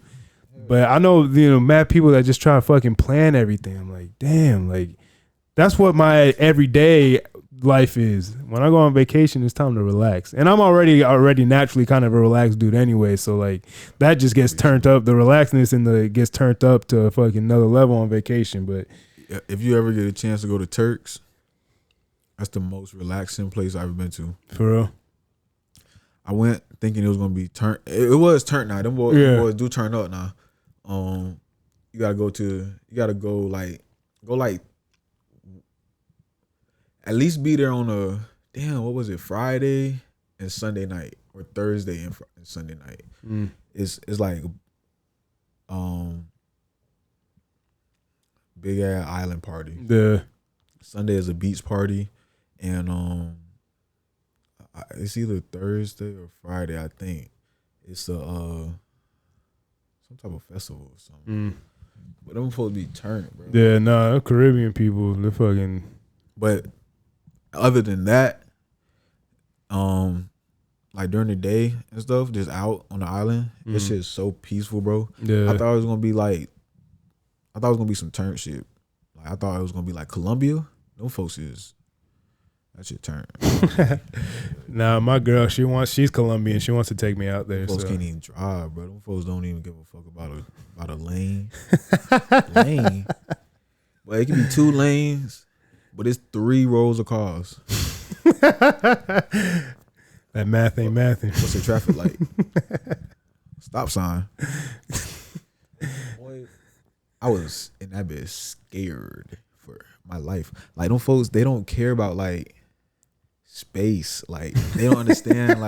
Speaker 1: But I know, mad people that just try to fucking plan everything. I'm like, damn, like that's what my everyday life is. When I go on vacation, it's time to relax. And I'm already naturally kind of a relaxed dude anyway. So like that just gets turned up. The relaxedness gets turned up to a fucking another level on vacation. But
Speaker 2: if you ever get a chance to go to Turks, that's the most relaxing place I've ever been to.
Speaker 1: For real?
Speaker 2: I went thinking it was gonna be turn. It was turn now. Them boys do turn up now. You gotta go like at least be there on what was it, Friday and Sunday night, or Thursday and Sunday night. It's like big ass island party.
Speaker 1: Yeah.
Speaker 2: Sunday is a beach party. And it's either Thursday or Friday, I think. It's some type of festival or something. But them supposed to be turned, bro.
Speaker 1: Yeah, nah, Caribbean people, they're fucking.
Speaker 2: But other than that, like during the day and stuff, just out on the island, this shit is so peaceful, bro.
Speaker 1: Yeah.
Speaker 2: I thought it was gonna be some turn shit. Like I thought it was gonna be like Colombia. Them folks is. That shit turn.
Speaker 1: Nah, my girl, she's Colombian. She wants to take me out there.
Speaker 2: Folks can't even drive, bro. Them folks don't even give a fuck about a lane. Lane. But it can be 2 lanes, but it's 3 rows of cars.
Speaker 1: That math ain't mathing.
Speaker 2: What's the traffic light? Stop sign. Boy, I was in that bitch scared for my life. Like them folks, they don't care about like space. Like they don't understand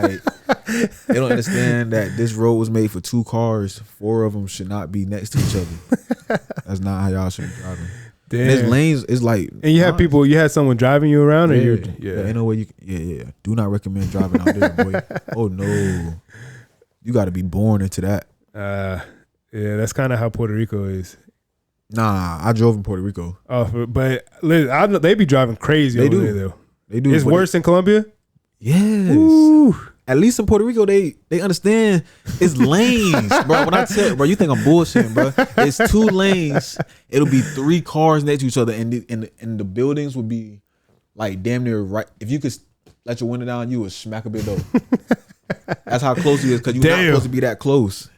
Speaker 2: that this road was made for 2 cars. 4 of them should not be next to each other. That's not how y'all should be driving. Damn. And there's lanes. It's like,
Speaker 1: and you had someone driving you around, or
Speaker 2: ain't no way you. Yeah. Do not recommend driving out there, boy. Oh no, you got to be born into that.
Speaker 1: Yeah, that's kind of how Puerto Rico is.
Speaker 2: Nah, I drove in Puerto Rico.
Speaker 1: Oh, but listen, I know they be driving crazy
Speaker 2: They
Speaker 1: over
Speaker 2: do.
Speaker 1: there though.
Speaker 2: They do.
Speaker 1: It's worse in Colombia.
Speaker 2: Yes.
Speaker 1: Ooh.
Speaker 2: At least in Puerto Rico, they understand it's lanes, bro. When I tell, bro, you think I'm bullshitting, bro? It's 2 lanes. It'll be 3 cars next to each other, and the buildings would be like damn near right. If you could let your window down, you would smack a bit though. That's how close it is, because you're not supposed to be that close.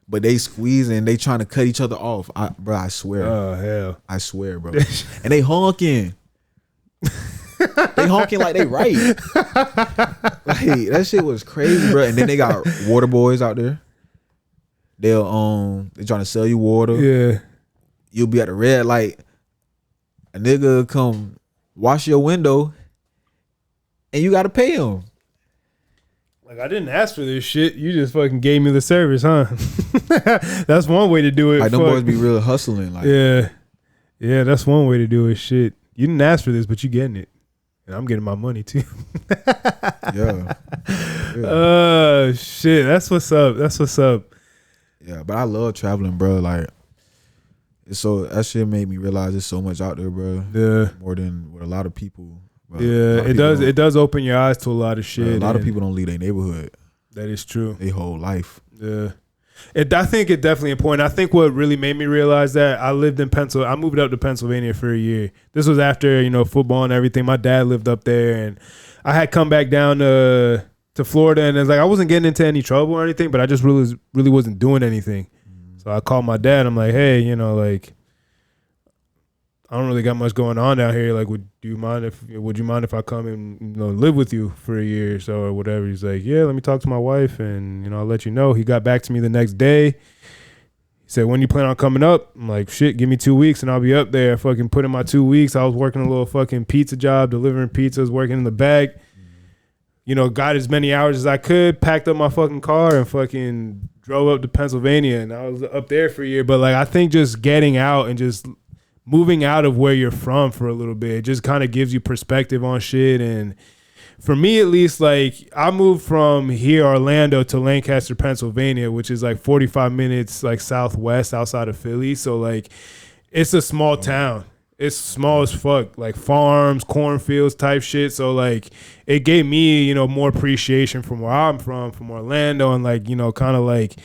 Speaker 2: But they squeeze and they trying to cut each other off. Bro, I swear.
Speaker 1: Oh hell.
Speaker 2: I swear, bro. And they honking. They honking like they right. Like that shit was crazy, bro. And then they got water boys out there. They trying to sell you water.
Speaker 1: Yeah.
Speaker 2: You'll be at the red light. A nigga come wash your window, and you gotta pay him.
Speaker 1: Like, I didn't ask for this shit. You just fucking gave me the service, huh? That's one way to do it.
Speaker 2: Like them boys be real hustling. Like
Speaker 1: yeah, that's one way to do it. Shit, you didn't ask for this, but you getting it, and I'm getting my money too.
Speaker 2: yeah.
Speaker 1: Shit, that's what's up. That's what's up.
Speaker 2: Yeah, but I love traveling, bro. Like, it's so that shit made me realize there's so much out there, bro.
Speaker 1: Yeah,
Speaker 2: more than what a lot of people. Bro.
Speaker 1: Yeah, it does. It does open your eyes to a lot of shit.
Speaker 2: A lot of people don't leave their neighborhood.
Speaker 1: That is true.
Speaker 2: Their whole life.
Speaker 1: Yeah. I think it's definitely important. I think what really made me realize that I lived in Pennsylvania. I moved up to Pennsylvania for a year. This was after, football and everything. My dad lived up there, and I had come back down to Florida, and it's like I wasn't getting into any trouble or anything, but I just really wasn't doing anything. So I called my dad. I'm like, hey, I don't really got much going on down here. Like, would you mind if I come and live with you for a year or so or whatever? He's like, yeah, let me talk to my wife and I'll let you know. He got back to me the next day. He said, when you plan on coming up? I'm like, shit, give me 2 weeks and I'll be up there. Fucking put in my 2 weeks. I was working a little fucking pizza job, delivering pizzas, working in the back. Got as many hours as I could, packed up my fucking car and fucking drove up to Pennsylvania, and I was up there for a year. But like, I think just getting out and just moving out of where you're from for a little bit, it just kind of gives you perspective on shit. And for me, at least, like, I moved from here, Orlando, to Lancaster, Pennsylvania, which is like 45 minutes, like southwest outside of Philly. So like, it's a small town. It's small as fuck, like farms, cornfields type shit. So like, it gave me, more appreciation from where I'm from Orlando, and like, kind of like,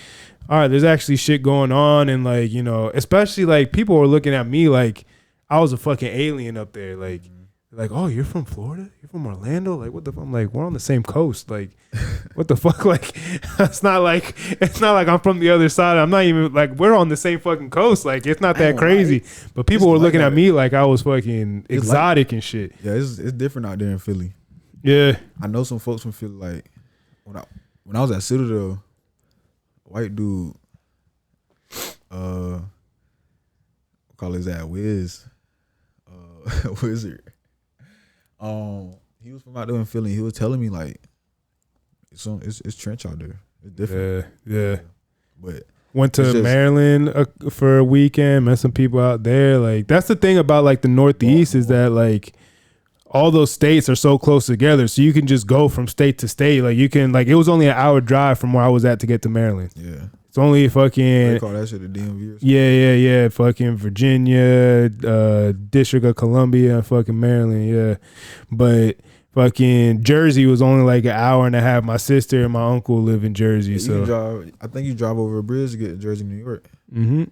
Speaker 1: all right, there's actually shit going on, and like, especially like people were looking at me like I was a fucking alien up there. Like, oh, you're from Florida? You're from Orlando? Like, what the fuck? I'm like, we're on the same coast. Like, what the fuck? Like, it's not like I'm from the other side. I'm not even like, we're on the same fucking coast. Like, it's not that crazy. But people were looking at me like I was fucking exotic and shit.
Speaker 2: Yeah, it's different out there in Philly.
Speaker 1: Yeah,
Speaker 2: I know some folks from Philly. Like, when I was at Citadel, white dude, call his ass Wiz, Wizard. He was from out there in Philly. He was telling me like, it's trench out there. It's different.
Speaker 1: Yeah.
Speaker 2: But
Speaker 1: went to Maryland for a weekend. Met some people out there. Like, that's the thing about like the Northeast is that like all those states are so close together, so you can just go from state to state. Like, you can, like, it was only an hour drive from where I was at to get to Maryland.
Speaker 2: Yeah.
Speaker 1: It's only fucking...
Speaker 2: They call that shit the DMV or something?
Speaker 1: Yeah. Fucking Virginia, District of Columbia, fucking Maryland, yeah. But fucking Jersey was only like an hour and a half. My sister and my uncle live in Jersey, so...
Speaker 2: I think you drive over a bridge to get to Jersey, New York.
Speaker 1: Mm-hmm.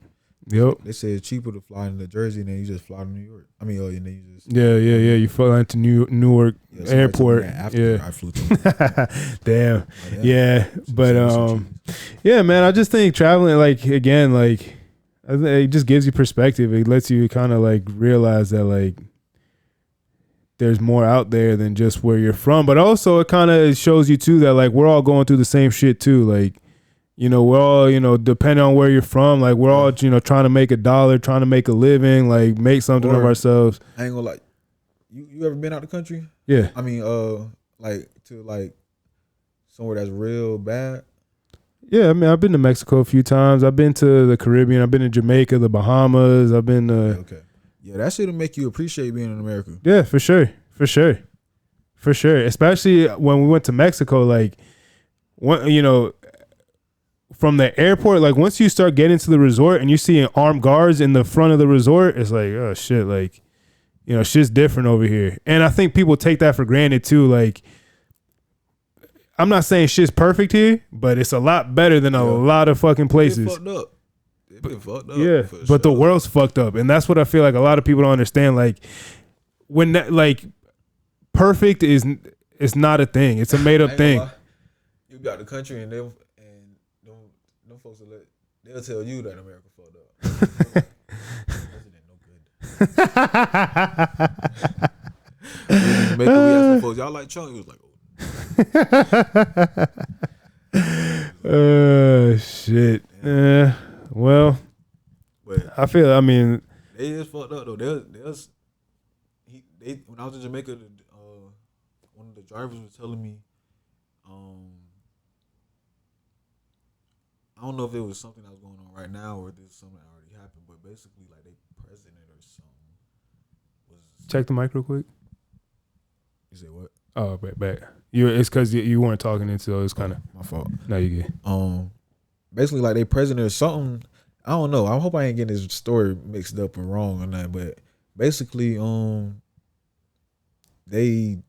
Speaker 1: Yep.
Speaker 2: They say it's cheaper to fly into Jersey and then you just fly to New York. I mean, and then you just...
Speaker 1: Yeah. You fly into Newark Airport.
Speaker 2: After I flew to
Speaker 1: Damn. Yeah. But, yeah, man, I just think traveling, like, again, like, it just gives you perspective. It lets you kind of, like, realize that, like, there's more out there than just where you're from. But also it kind of shows you, too, that, like, we're all going through the same shit, too. Like, we're all, depending on where you're from, like, we're all, trying to make $1, trying to make a living, like, make something of ourselves.
Speaker 2: I ain't gonna lie. You ever been out the country?
Speaker 1: Yeah.
Speaker 2: I mean, like, to, like, somewhere that's real bad?
Speaker 1: Yeah, I mean, I've been to Mexico a few times. I've been to the Caribbean. I've been to Jamaica, the Bahamas. I've been to...
Speaker 2: Okay. Yeah, that shit'll make you appreciate being in America.
Speaker 1: Yeah, for sure. Especially when we went to Mexico, like, from the airport, like once you start getting to the resort and you see armed guards in the front of the resort, it's like, oh shit, like, you know, shit's different over here. And I think people take that for granted too. Like, I'm not saying shit's perfect here, but it's a lot better than a lot of fucking places.
Speaker 2: It fucked up. It been fucked up.
Speaker 1: Yeah, but the world's fucked up, and that's what I feel like a lot of people don't understand. Like, when that, like, perfect is not a thing. It's a made up thing.
Speaker 2: You got the country, and them folks they'll tell you that America fucked up. President no good. Make we ask some folks, y'all like Trump? He was like,
Speaker 1: shit. Well, but I feel. I mean,
Speaker 2: they just fucked up though. When I was in Jamaica, one of the drivers was telling me, I don't know if it was something that was going on right now or if this is something that already happened, but basically, like, they president or something was.
Speaker 1: Check the mic real quick.
Speaker 2: You said what?
Speaker 1: Oh, back. It's because you weren't talking into, so it's kind of
Speaker 2: my fault.
Speaker 1: No, you good.
Speaker 2: Basically, like, they president or something. I don't know. I hope I ain't getting this story mixed up or wrong or not, but basically, the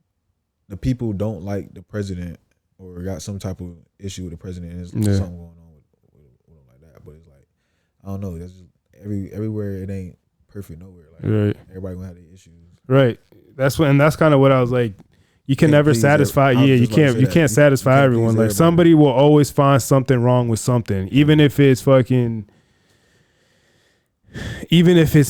Speaker 2: people don't like the president or got some type of issue with the president, and there's something going on with them like that. But it's like, I don't know. That's just everywhere. It ain't perfect nowhere. Like,
Speaker 1: right.
Speaker 2: Everybody gonna have their issues.
Speaker 1: Right. That's kind of what I was like. You can never satisfy. You can't satisfy everyone. Like, somebody will always find something wrong with something, even if it's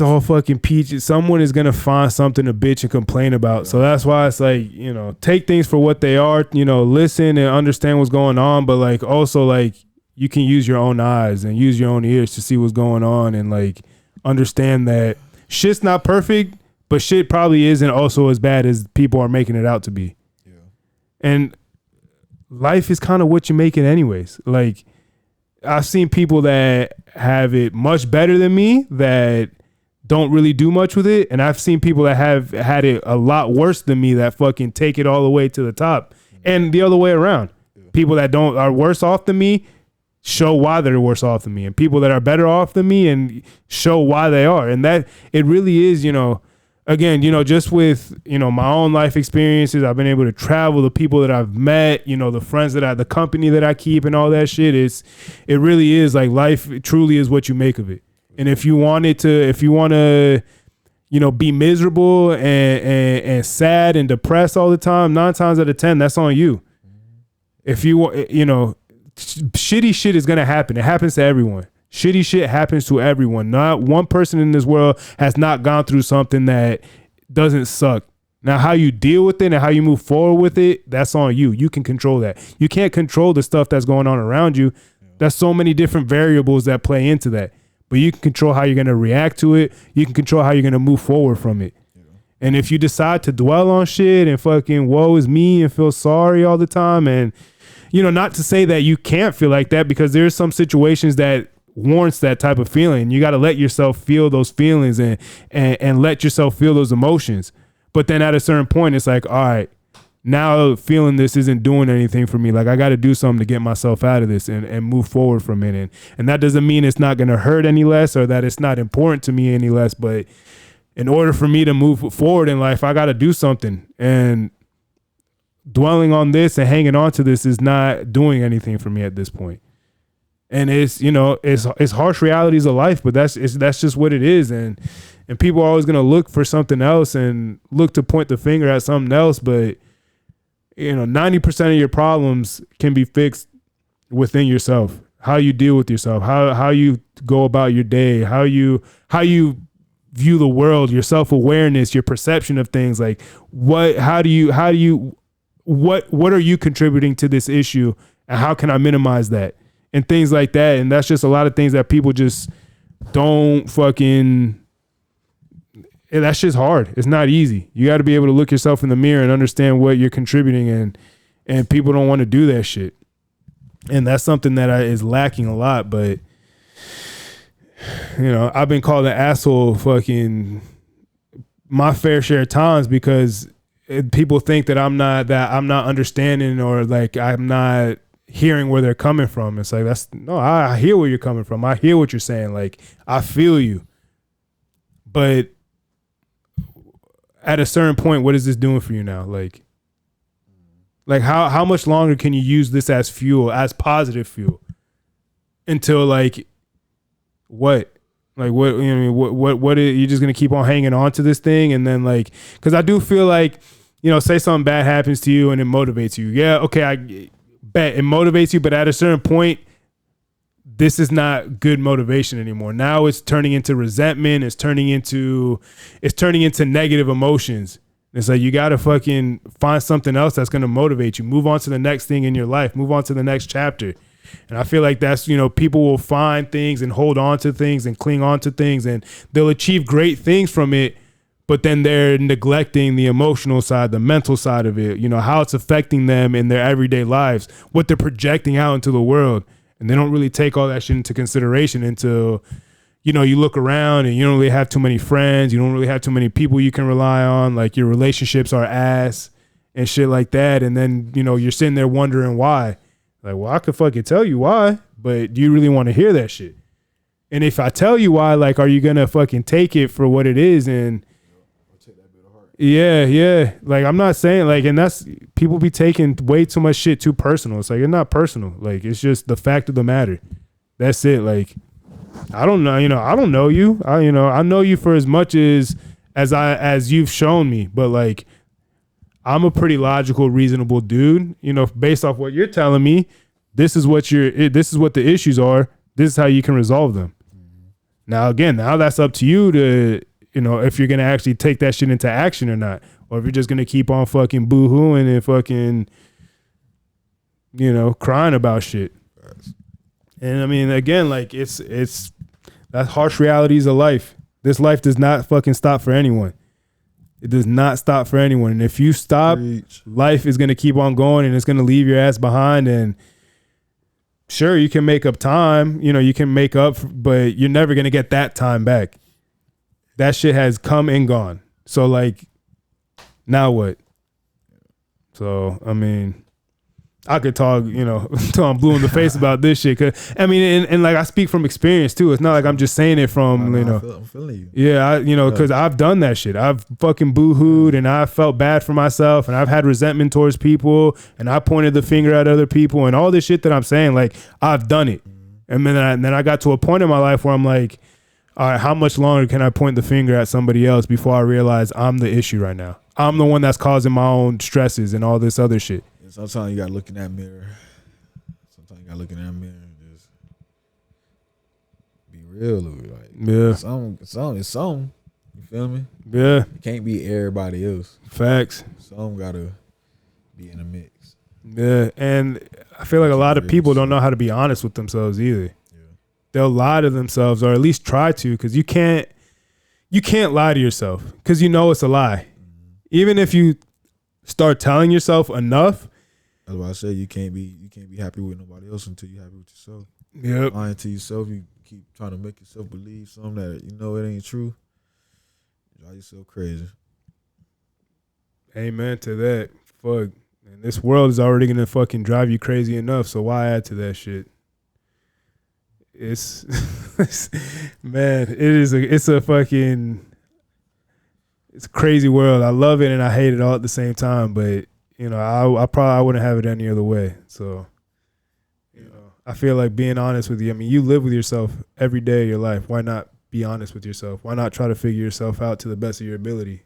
Speaker 1: all fucking peaches. Someone is gonna find something to bitch and complain about. So that's why it's like, you know, take things for what they are. You know, listen and understand what's going on, but like also like you can use your own eyes and use your own ears to see what's going on and like understand that shit's not perfect. But shit probably isn't also as bad as people are making it out to be. Yeah. And life is kind of what you make it anyways. Like, I've seen people that have it much better than me that don't really do much with it. And I've seen people that have had it a lot worse than me that fucking take it all the way to the top. And the other way around. Yeah. People that are worse off than me show why they're worse off than me. And people that are better off than me and show why they are. And that it really is, you know, again, you know, just with, you know, my own life experiences, I've been able to travel, the people that I've met, you know, the friends the company that I keep and all that shit. It really is like life truly is what you make of it. And if you want to, you know, be miserable and sad and depressed all the time, 9 times out of 10, that's on you. If you know, shitty shit is going to happen. It happens to everyone. Shitty shit happens to everyone. Not one person in this world has not gone through something that doesn't suck. Now, how you deal with it and how you move forward with it, that's on you. You can control that. You can't control the stuff that's going on around you. There's so many different variables that play into that. But you can control how you're going to react to it. You can control how you're going to move forward from it. And if you decide to dwell on shit and fucking woe is me and feel sorry all the time, and, you know, not to say that you can't feel like that, because there's some situations that warrants that type of feeling. You got to let yourself feel those feelings and let yourself feel those emotions. But then at a certain point, it's like, all right, now feeling this isn't doing anything for me. Like, I got to do something to get myself out of this and move forward from it. And that doesn't mean it's not going to hurt any less or that it's not important to me any less. But in order for me to move forward in life, I got to do something. And dwelling on this and hanging on to this is not doing anything for me at this point. And it's, you know, it's harsh realities of life, but that's just what it is. And people are always going to look for something else and look to point the finger at something else. But, you know, 90% of your problems can be fixed within yourself. How you deal with yourself, how you go about your day, how you view the world, your self-awareness, your perception of things. Like, what are you contributing to this issue, and how can I minimize that? And things like that. And that's just a lot of things that people just don't fucking, that's just hard. It's not easy. You got to be able to look yourself in the mirror and understand what you're contributing, and people don't want to do that shit. And that's something that is lacking a lot. But, you know, I've been called an asshole fucking my fair share of times because people think that I'm not understanding, or like I'm not hearing where they're coming from. It's like, I hear where you're coming from. I hear what you're saying. Like, I feel you. But at a certain point, what is this doing for you now? Like how much longer can you use this as fuel, as positive fuel, until like what? Like what? You know, what? You're just gonna keep on hanging on to this thing, and then like, because I do feel like, you know, say something bad happens to you and it motivates you. Yeah, okay, I bet it motivates you, but at a certain point, this is not good motivation anymore. Now it's turning into resentment. It's turning into negative emotions. It's like you got to fucking find something else that's going to motivate you. Move on to the next thing in your life. Move on to the next chapter. And I feel like that's, you know, people will find things and hold on to things and cling on to things, and they'll achieve great things from it, but then they're neglecting the emotional side, the mental side of it, you know, how it's affecting them in their everyday lives, what they're projecting out into the world. And they don't really take all that shit into consideration until, you know, you look around and you don't really have too many friends. You don't really have too many people you can rely on. Like, your relationships are ass and shit like that. And then, you know, you're sitting there wondering why. Like, well, I could fucking tell you why, but do you really want to hear that shit? And if I tell you why, like, are you going to fucking take it for what it is? And yeah. Like, I'm not saying, like, and that's, people be taking way too much shit too personal. It's like, it's not personal. Like, it's just the fact of the matter. That's it. Like, I don't know, you know, I don't know you. I know you for as much as you've shown me, but like, I'm a pretty logical, reasonable dude, you know, based off what you're telling me. This is what the issues are. This is how you can resolve them. Now that's up to you to, you know, if you're going to actually take that shit into action or not, or if you're just going to keep on fucking boo-hooing and fucking, you know, crying about shit. And I mean, again, like, it's that's harsh realities of life. This life does not fucking stop for anyone. It does not stop for anyone. And if you stop, life is going to keep on going, and it's going to leave your ass behind. And sure, you can make up time, you know, you can make up, but you're never going to get that time back. That shit has come and gone. So like, now what? So, I mean, I could talk, you know, until I'm blue in the face about this shit. Cause I mean, and like, I speak from experience too. It's not like I'm just saying it from, you know,
Speaker 2: I'm feeling you.
Speaker 1: Yeah, cause I've done that shit. I've fucking boo-hooed, and I felt bad for myself, and I've had resentment towards people, and I pointed the finger at other people, and all this shit that I'm saying, like, I've done it. And then I got to a point in my life where I'm like, all right, how much longer can I point the finger at somebody else before I realize I'm the issue right now? I'm the one that's causing my own stresses and all this other shit.
Speaker 2: And sometimes you gotta look in that mirror. And just be real with it. Like,
Speaker 1: yeah,
Speaker 2: it's some. You feel me?
Speaker 1: Yeah.
Speaker 2: You can't be everybody else.
Speaker 1: Facts.
Speaker 2: Some gotta be in the mix.
Speaker 1: Yeah, and I feel like a lot of people don't know how to be honest with themselves either. They'll lie to themselves, or at least try to, because you can't lie to yourself, because you know it's a lie. Even if you start telling yourself enough.
Speaker 2: That's why I say you can't be happy with nobody else until you're happy with yourself.
Speaker 1: Yep.
Speaker 2: Lying to yourself, you keep trying to make yourself believe something that you know it ain't true. You drive yourself crazy.
Speaker 1: Amen to that. Fuck. And this world is already gonna fucking drive you crazy enough, so why add to that shit? It's man, it's a crazy world. I love it and I hate it all at the same time, but you know, I wouldn't have it any other way. So, you know, I feel like being honest with you. I mean, you live with yourself every day of your life. Why not be honest with yourself? Why not try to figure yourself out to the best of your ability?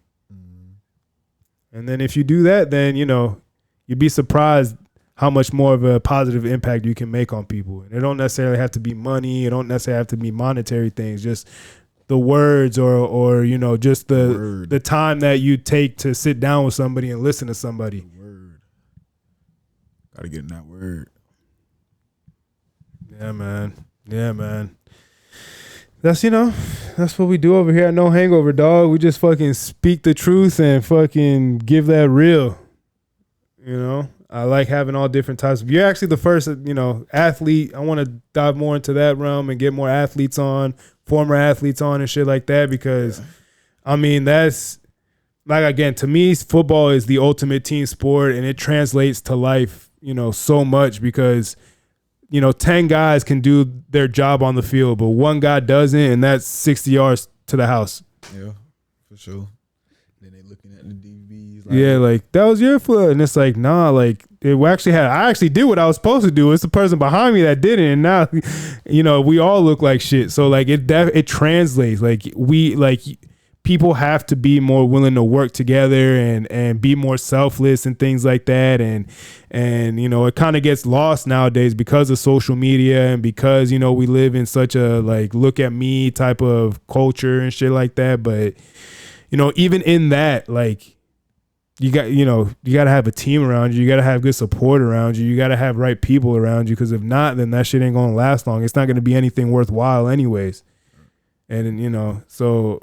Speaker 1: And then if you do that, then, you know, you'd be surprised how much more of a positive impact you can make on people. And it don't necessarily have to be money. It don't necessarily have to be monetary things. Just the words or you know, just the time that you take to sit down with somebody and listen to somebody.
Speaker 2: The word. Gotta get in that word.
Speaker 1: Yeah, man. That's, you know, that's what we do over here at No Hangover, dog. We just fucking speak the truth and fucking give that real. You know, I like having all different types. You're actually the first, you know, athlete. I want to dive more into that realm and get more athletes on, former athletes on and shit like that, because, I mean, that's, like, again, to me, football is the ultimate team sport, and it translates to life, so much because 10 guys can do their job on the field, but one guy doesn't, and that's 60 yards to the house.
Speaker 2: Yeah, for sure. Then they looking at the DVs.
Speaker 1: Like that was your foot, and it's like, nah, like I actually did what I was supposed to do. It's the person behind me that didn't, and now, we all look like shit. So like it translates. Like people have to be more willing to work together and be more selfless and things like that. And it kind of gets lost nowadays because of social media and because, we live in such a like, look at me type of culture and shit like that. But, even in that, like you got to have a team around you. You got to have good support around you. You got to have right people around you. Cause if not, then that shit ain't going to last long. It's not going to be anything worthwhile anyways. And, so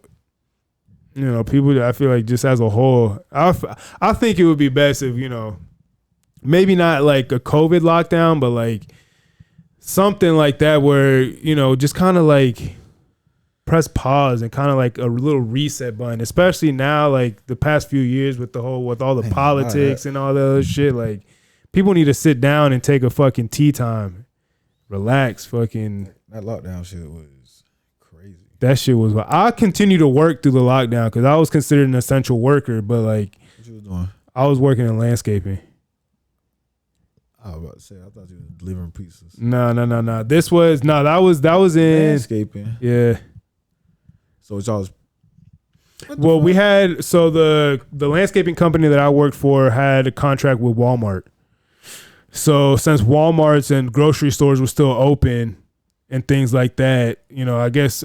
Speaker 1: people, I feel like just as a whole, I think it would be best if, maybe not like a COVID lockdown, but like something like that where, just kind of like press pause and kind of like a little reset button, especially now, like the past few years with all the politics and all the other shit. Like people need to sit down and take a fucking tea time, relax. Fucking
Speaker 2: that lockdown shit was crazy.
Speaker 1: That shit was. I continue to work through the lockdown because I was considered an essential worker, but like,
Speaker 2: what you was doing?
Speaker 1: I was working in landscaping.
Speaker 2: I was about to say, I thought you were delivering pizzas.
Speaker 1: No. That was in
Speaker 2: landscaping.
Speaker 1: Yeah.
Speaker 2: So it's all.
Speaker 1: Well, we had the landscaping company that I worked for had a contract with Walmart. So since Walmarts and grocery stores were still open and things like that, I guess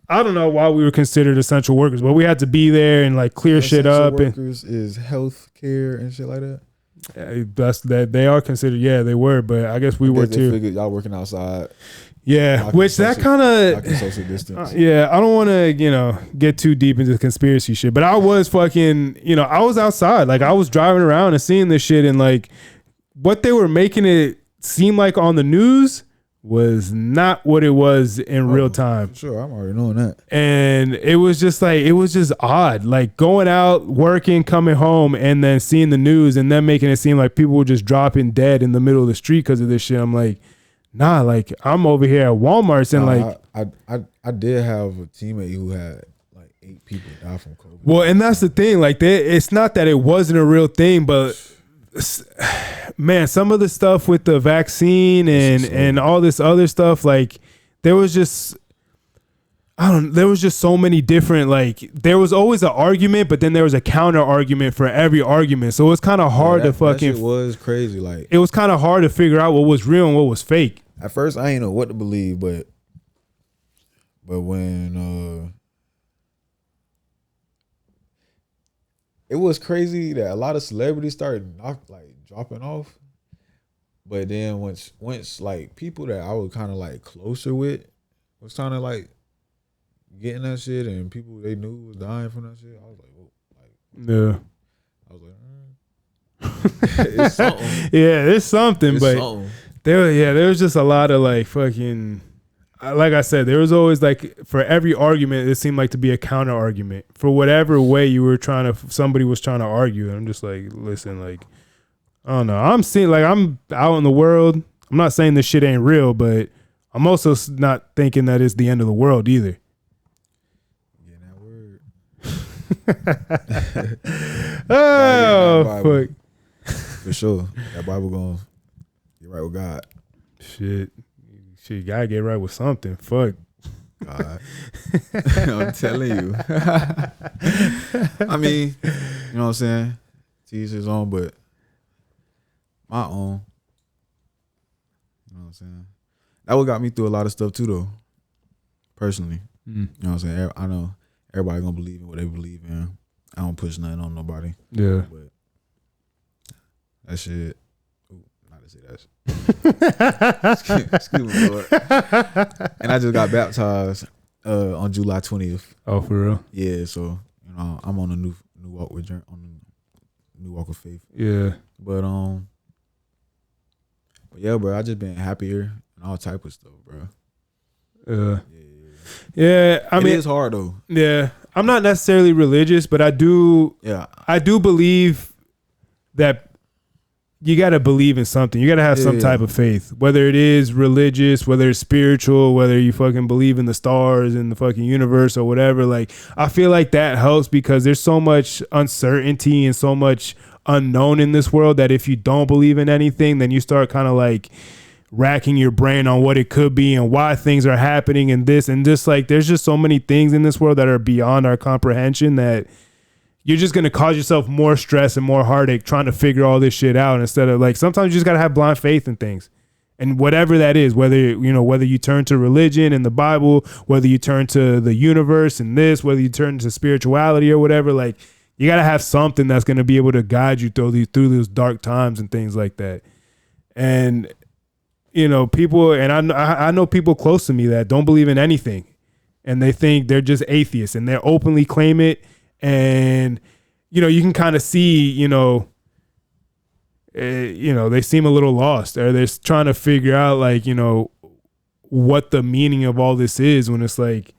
Speaker 1: I don't know why we were considered essential workers, but we had to be there and like clear shit up.
Speaker 2: Essential workers is health care and shit like that.
Speaker 1: That's that they are considered. Yeah, they were, but I guess we were too.
Speaker 2: Figured y'all working outside.
Speaker 1: Yeah, which that kind of
Speaker 2: social distance.
Speaker 1: Yeah, I don't want to get too deep into the conspiracy shit, but I was fucking I was outside, like I was driving around and seeing this shit, and like what they were making it seem like on the news was not what it was in real time.
Speaker 2: Sure, I'm already knowing that.
Speaker 1: And it was just odd, like going out, working, coming home, and then seeing the news, and then making it seem like people were just dropping dead in the middle of the street because of this shit. I'm like, nah, like I'm over here at Walmart's and
Speaker 2: I did have a teammate who had like 8 people die from COVID.
Speaker 1: Well, and that's the thing, like it's not that it wasn't a real thing, but man, some of the stuff with the vaccine and all this other stuff, like there was just so many different, like there was always an argument, but then there was a counter argument for every argument. So it was kind of hard to fucking.
Speaker 2: That shit was crazy. Like
Speaker 1: it was kind of hard to figure out what was real and what was fake.
Speaker 2: At first, I didn't know what to believe, but when it was crazy that a lot of celebrities started dropping off, but then once like people that I was kind of like closer with was kind of like getting that shit, and people they knew was dying from that shit, I was like, whoa,
Speaker 1: yeah.
Speaker 2: I was like, it's something.
Speaker 1: Yeah, it's something,
Speaker 2: it's
Speaker 1: but
Speaker 2: something.
Speaker 1: There was just a lot of like fucking. Like I said, there was always like for every argument, it seemed like to be a counter argument for whatever way somebody was trying to argue. And I'm just like, listen, like, I don't know. I'm seeing like I'm out in the world. I'm not saying this shit ain't real, but I'm also not thinking that it's the end of the world either.
Speaker 2: Yeah,
Speaker 1: that word. Oh, fuck.
Speaker 2: For sure. That Bible gonna get right with God.
Speaker 1: Shit, you gotta get right with something. Fuck.
Speaker 2: God. I'm telling you. I mean, you know what I'm saying? To each his own, but my own. You know what I'm saying? That what got me through a lot of stuff too, though. Personally. You know what I'm saying? I know everybody gonna believe in what they believe in. I don't push nothing on nobody.
Speaker 1: Yeah.
Speaker 2: But that shit. Ooh, not to say that shit. Excuse me, Lord. And I just got baptized on July 20th.
Speaker 1: Oh, for real?
Speaker 2: Yeah, so I'm on a new walk with on a new walk of faith.
Speaker 1: Yeah.
Speaker 2: But yeah, bro, I just been happier and all type of stuff, bro.
Speaker 1: Yeah. I mean,
Speaker 2: it's hard though.
Speaker 1: Yeah, I'm not necessarily religious, but I do.
Speaker 2: Yeah,
Speaker 1: I do believe that you got to believe in something. You got to have some type of faith, whether it is religious, whether it's spiritual, whether you fucking believe in the stars and the fucking universe or whatever. Like, I feel like that helps because there's so much uncertainty and so much unknown in this world that if you don't believe in anything, then you start kind of like racking your brain on what it could be and why things are happening and this and just like there's just so many things in this world that are beyond our comprehension that you're just going to cause yourself more stress and more heartache trying to figure all this shit out instead of like sometimes you just got to have blind faith in things. And whatever that is, whether you turn to religion and the Bible, whether you turn to the universe and this, whether you turn to spirituality or whatever, like you got to have something that's going to be able to guide you through those dark times and things like that. And people, and I know people close to me that don't believe in anything and they think they're just atheists and they openly claim it. And, you can kind of see, they seem a little lost or they're trying to figure out like, what the meaning of all this is when it's like,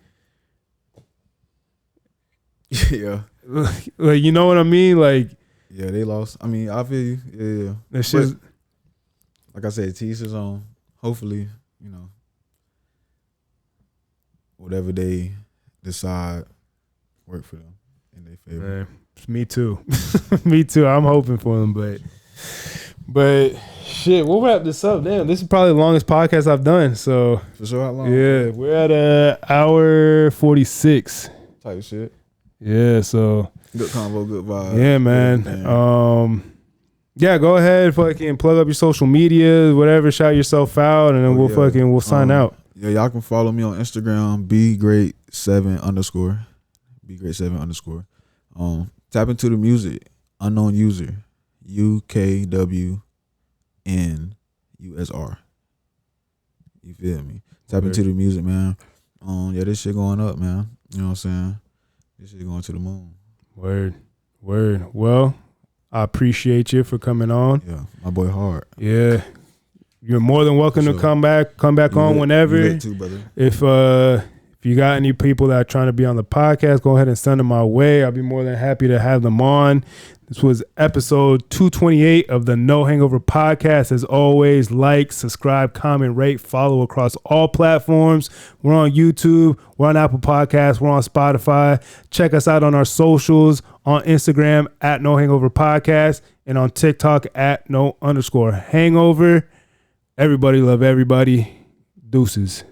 Speaker 2: yeah,
Speaker 1: like, you know what I mean? Like,
Speaker 2: yeah, they lost. I mean, I feel you. Yeah.
Speaker 1: That's just,
Speaker 2: like I said, to each his own. Hopefully, whatever they decide work for them in their favor.
Speaker 1: Man, me too. Me too. I'm hoping for them, but shit, we'll wrap this up. Damn, this is probably the longest podcast I've done. So
Speaker 2: for sure, how long?
Speaker 1: Yeah, we're at an hour 46.
Speaker 2: Type shit.
Speaker 1: Yeah, so
Speaker 2: good convo, good vibe.
Speaker 1: Yeah, man. Yeah, go ahead, fucking plug up your social media, whatever, shout yourself out, and then we'll sign out.
Speaker 2: Yeah, y'all can follow me on Instagram, bgreat7_. bgreat7_. Tap into the music, unknown user, UKWNUSR. You feel me? Tap into the music, man. Yeah, this shit going up, man. You know what I'm saying? This shit going to the moon.
Speaker 1: Word. Well, I appreciate you for coming on.
Speaker 2: Yeah, my boy Hard.
Speaker 1: Yeah. You're more than welcome to come back on whenever.
Speaker 2: You too, brother.
Speaker 1: If you got any people that are trying to be on the podcast, go ahead and send them my way. I'll be more than happy to have them on. This was episode 228 of the No Hangover podcast. As always, like, subscribe, comment, rate, follow across all platforms. We're on YouTube. We're on Apple Podcasts. We're on Spotify. Check us out on our socials, on Instagram at No Hangover Podcast and on TikTok at No_Hangover. Everybody love everybody. Deuces.